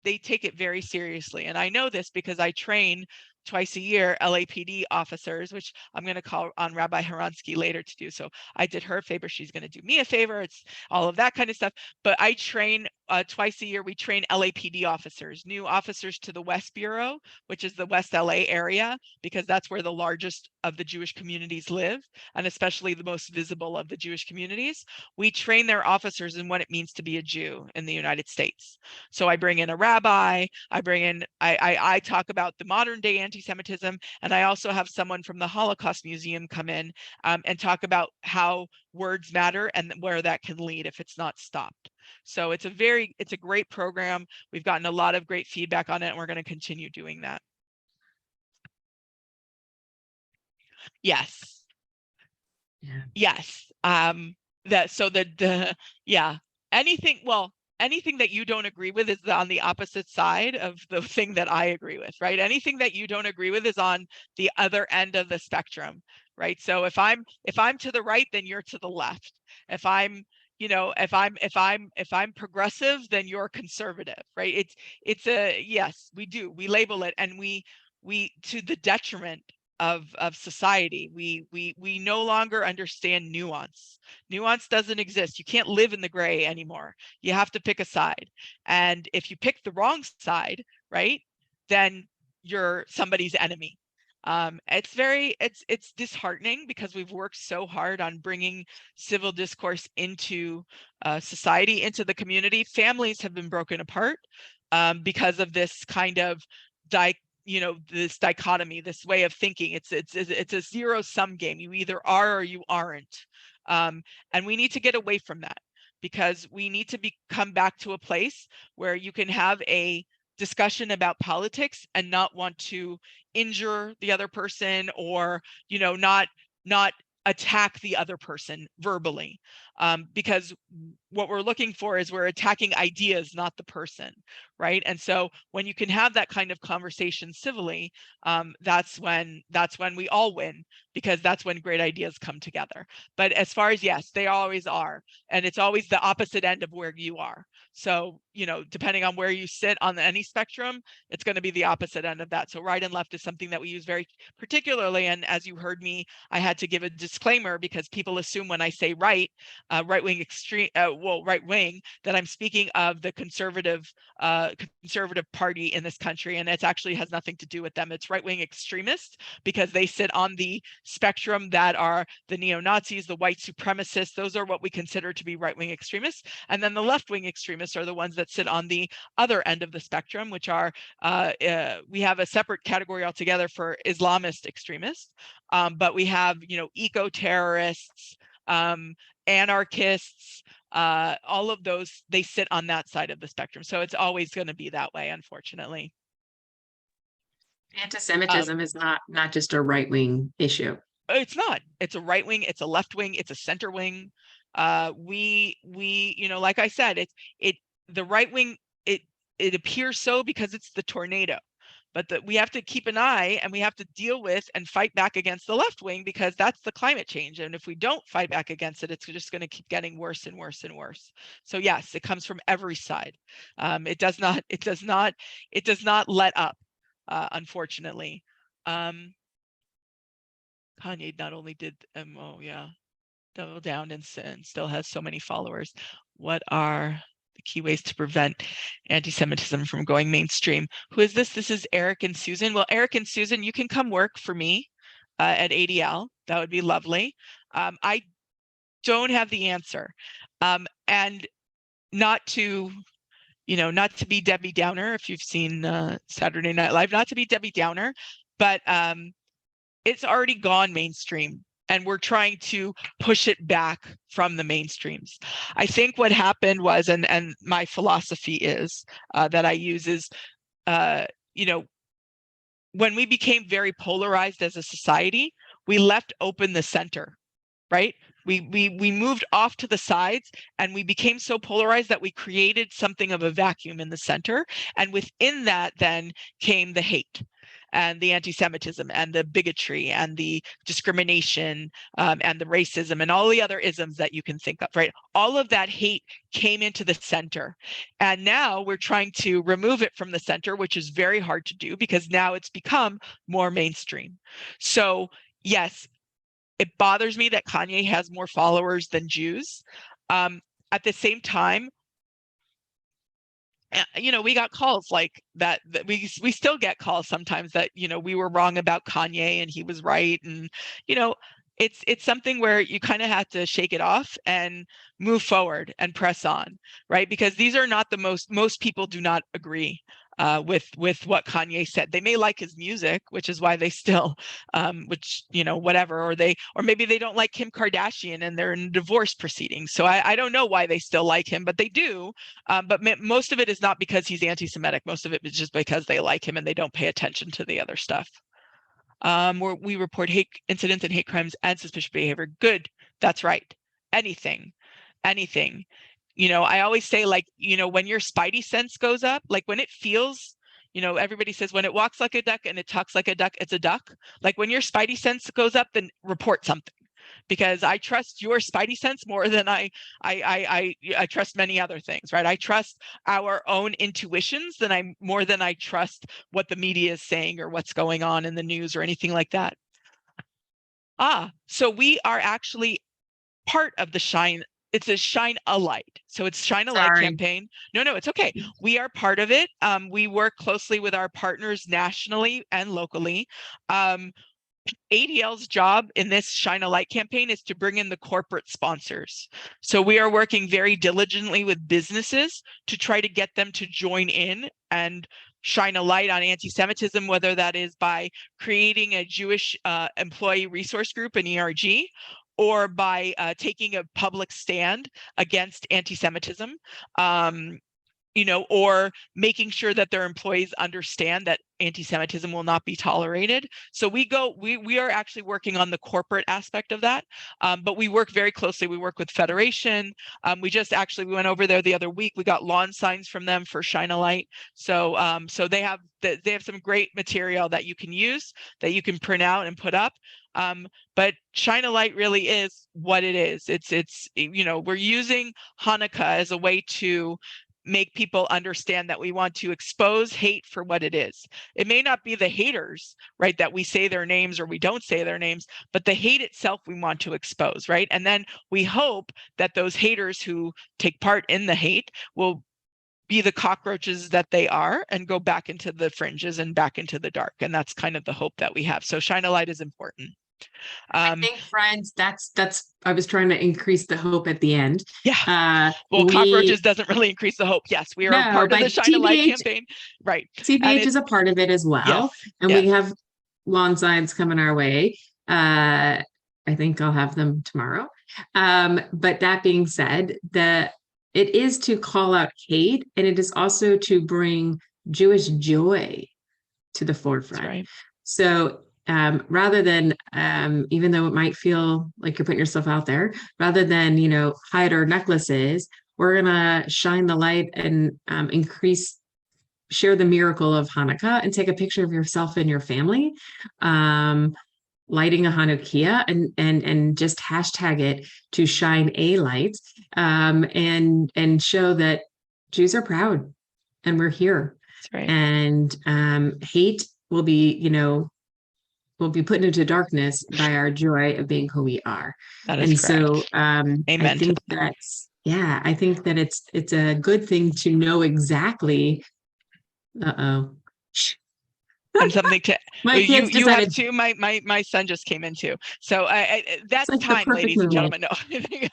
take it very seriously. And I know this because I train twice a year LAPD officers, which I'm going to call on Rabbi Haransky later to do. So I did her a favor, she's going to do me a favor. It's all of that kind of stuff. But I train twice a year. We train LAPD officers, new officers to the West Bureau, which is the West LA area, because that's where the largest of the Jewish communities live, and especially the most visible of the Jewish communities. We train their officers in what it means to be a Jew in the United States. So I bring in a rabbi, I talk about the modern day anti-Semitism, and I also have someone from the Holocaust Museum come in and talk about how words matter and where that can lead if it's not stopped. So it's a great program. We've gotten a lot of great feedback on it, and we're going to continue doing that. Yes. Yeah. Yes. Yeah, anything that you don't agree with is on the opposite side of the thing that I agree with, right? Anything that you don't agree with is on the other end of the spectrum, right? So if I'm to the right, then you're to the left. If I'm if I'm progressive, then you're conservative, right? Yes, we label it, and we to the detriment of society. We no longer understand nuance. Nuance doesn't exist. You can't live in the gray anymore. You have to pick a side. And if you pick the wrong side, right, then you're somebody's enemy. It's disheartening, because we've worked so hard on bringing civil discourse into society, into the community. Families have been broken apart because of this kind of this dichotomy, this way of thinking. It's a zero-sum game. You either are or you aren't. And we need to get away from that, because we need to come back to a place where you can have a discussion about politics and not want to injure the other person, or not attack the other person verbally, because what we're looking for is we're attacking ideas, not the person, right? And so when you can have that kind of conversation civilly, that's when we all win, because that's when great ideas come together. But as far as, yes, they always are, and it's always the opposite end of where you are. So depending on where you sit on any spectrum, it's going to be the opposite end of that. So right and left is something that we use very particularly. And as you heard me, I had to give a disclaimer, because people assume when I say right wing, that I'm speaking of the conservative conservative party in this country, and it actually has nothing to do with them. It's right-wing extremists, because they sit on the spectrum that are the neo-Nazis, the white supremacists. Those are what we consider to be right-wing extremists. And then the left-wing extremists are the ones that sit on the other end of the spectrum, which are, we have a separate category altogether for Islamist extremists, but we have, eco-terrorists, anarchists, all of those, they sit on that side of the spectrum. So it's always going to be that way, unfortunately. Anti-Semitism is not just a right-wing issue. It's not. It's a right wing, it's a left wing, it's a center wing. We like I said, the right wing, it appears so because it's the tornado. But we have to keep an eye, and we have to deal with and fight back against the left wing, because that's the climate change. And if we don't fight back against it, it's just going to keep getting worse and worse and worse. So yes, it comes from every side. It does not let up, unfortunately. Kanye not only did double down and still has so many followers. What are the key ways to prevent anti-Semitism from going mainstream? Who is this? This is Eric and Susan. Well, Eric and Susan, you can come work for me at ADL. That would be lovely. I don't have the answer. And not to be Debbie Downer, if you've seen Saturday Night Live, not to be Debbie Downer, but it's already gone mainstream, and we're trying to push it back from the mainstreams. I think what happened was, and my philosophy is that I use is, when we became very polarized as a society, we left open the center, right? We moved off to the sides, and we became so polarized that we created something of a vacuum in the center. And within that then came the hate and the anti-Semitism and the bigotry and the discrimination and the racism and all the other isms that you can think of, right? All of that hate came into the center. And now we're trying to remove it from the center, which is very hard to do because now it's become more mainstream. So yes, it bothers me that Kanye has more followers than Jews. At the same time, we got calls like that we still get calls sometimes that, we were wrong about Kanye and he was right. And, it's something where you kind of have to shake it off and move forward and press on, right? Because these are not most people do not agree with what Kanye said. They may like his music, which is why they still, whatever, or maybe they don't like Kim Kardashian and they're in divorce proceedings. So I don't know why they still like him, but they do. But most of it is not because he's anti-Semitic. Most of it is just because they like him and they don't pay attention to the other stuff. We report hate incidents and hate crimes and suspicious behavior. Good. That's right. Anything. I always say, when your spidey sense goes up, like when it feels, everybody says when it walks like a duck and it talks like a duck, it's a duck. Like when your spidey sense goes up, then report something, because I trust your spidey sense more than I trust many other things, right? I trust our own intuitions more than I trust what the media is saying or what's going on in the news or anything like that. So we are actually part of the Shine. It's a Shine a Light. So it's Shine a Light campaign. No, it's okay. We are part of it. We work closely with our partners nationally and locally. ADL's job in this Shine a Light campaign is to bring in the corporate sponsors. So we are working very diligently with businesses to try to get them to join in and shine a light on anti-Semitism, whether that is by creating a Jewish employee resource group, an ERG, or by taking a public stand against anti-Semitism, or making sure that their employees understand that anti-Semitism will not be tolerated. So we are actually working on the corporate aspect of that, but we work very closely. We work with Federation. We went over there the other week. We got lawn signs from them for Shine a Light. So they have some great material that you can use, that you can print out and put up. But Shine a Light really is what it is. It's we're using Hanukkah as a way to make people understand that we want to expose hate for what it is. It may not be the haters, right, that we say their names or we don't say their names, but the hate itself we want to expose, right? And then we hope that those haters who take part in the hate will be the cockroaches that they are and go back into the fringes and back into the dark. And that's kind of the hope that we have. So shine a light is important. I think, friends, that's I was trying to increase the hope at the end. Yeah. Well, We cockroaches doesn't really increase the hope. Yes, we are no, part of but the Shine a Light TBH campaign. Right. And TBH is a part of it as yes, well. And yes, we have lawn signs coming our way. I think I'll have them tomorrow. But that being said, it is to call out hate, and it is also to bring Jewish joy to the that's forefront. right. So rather than, even though it might feel like you're putting yourself out there, rather than, hide our necklaces, we're going to shine the light and share the miracle of Hanukkah and take a picture of yourself and your family, lighting a Hanukkah and just hashtag it to shine a light, and show that Jews are proud and we're here. That's right. And hate will be, will be put into darkness by our joy of being who we are. That is and correct. so Amen I think to that. I think that it's a good thing to know exactly. Uh-oh. And something to My kids you have decided two. My son just came in too. So it's that's like the time, perfect ladies and moment. gentlemen.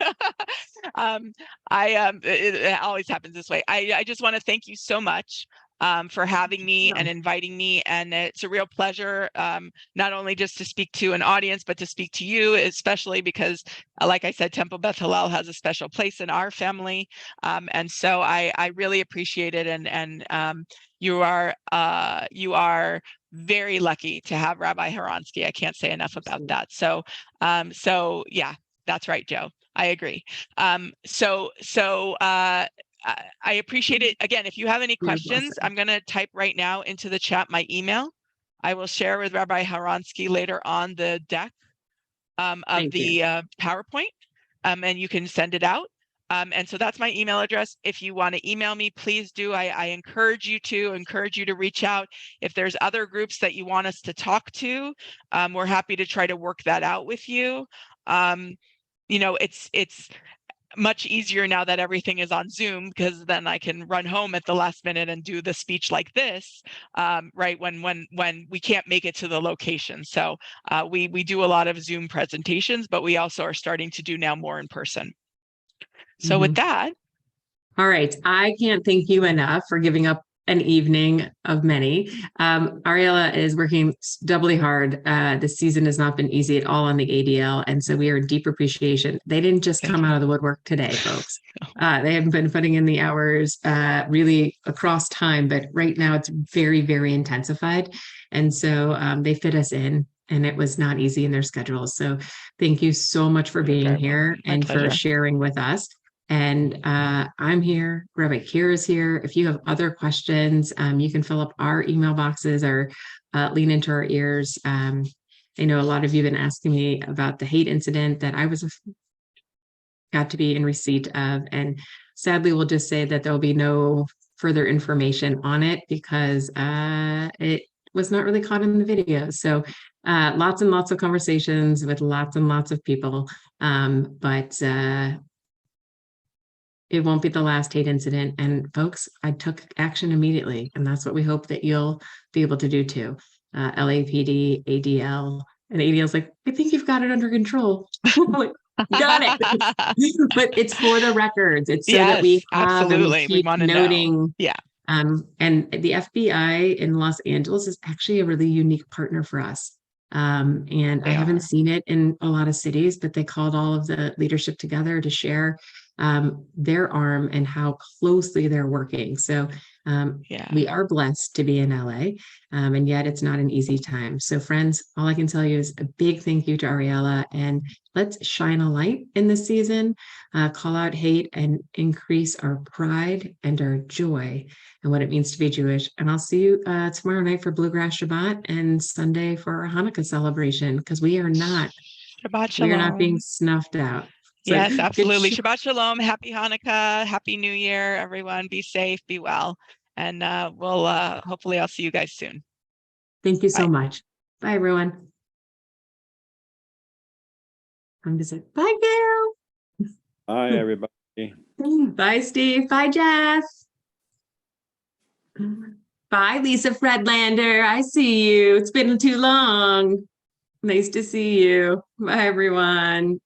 No. It always happens this way. I just want to thank you so much for having me and inviting me, and it's a real pleasure, not only just to speak to an audience, but to speak to you, especially because, like I said, Temple Beth Hillel has a special place in our family, and so I really appreciate it, and you are very lucky to have Rabbi Horonsky. I can't say enough about that. So yeah, that's right, Joe. I agree. I appreciate it. Again, if you have any questions, I'm going to type right now into the chat my email. I will share with Rabbi Horonsky later on the deck of the PowerPoint, and you can send it out. And so that's my email address. If you want to email me, please do. I encourage you to reach out. If there's other groups that you want us to talk to, we're happy to try to work that out with you. It's much easier now that everything is on Zoom, because then I can run home at the last minute and do the speech like this, right, when we can't make it to the location. So we do a lot of Zoom presentations, but we also are starting to do now more in person. So with that. All right. I can't thank you enough for giving up an evening of many. Ariella is working doubly hard. This season has not been easy at all on the ADL. And so we are in deep appreciation. They didn't just come out of the woodwork today, folks. They have been putting in the hours really across time, but right now it's very, very intensified. And so they fit us in. And it was not easy in their schedules. So thank you so much for being here and for sharing with us. And I'm here. Rabbi Kier is here. If you have other questions, you can fill up our email boxes or lean into our ears. I know a lot of you have been asking me about the hate incident that I got to be in receipt of. And sadly, we'll just say that there'll be no further information on it because it was not really caught in the video. So lots and lots of conversations with lots and lots of people. But it won't be the last hate incident. And folks, I took action immediately. And that's what we hope that you'll be able to do too. LAPD, ADL, and ADL's like, I think you've got it under control. Got it. But it's for the records. It's so that we have, and we keep noting. Yeah. And the FBI in Los Angeles is actually a really unique partner for us. And I haven't seen it in a lot of cities, but they called all of the leadership together to share their arm and how closely they're working. So we are blessed to be in LA, and yet it's not an easy time. So friends, all I can tell you is a big thank you to Ariella, and let's shine a light in this season, call out hate and increase our pride and our joy and what it means to be Jewish. And I'll see you tomorrow night for Bluegrass Shabbat and Sunday for our Hanukkah celebration, because we are not being snuffed out. So, yes, absolutely. Shabbat Shalom. Happy Hanukkah. Happy New Year, everyone. Be safe, be well. And we'll hopefully I'll see you guys soon. Thank you so much. Bye, everyone. I'm just like, bye, Gail. Bye, everybody. Bye, Steve. Bye, Jeff. Bye, Lisa Fredlander. I see you. It's been too long. Nice to see you. Bye, everyone.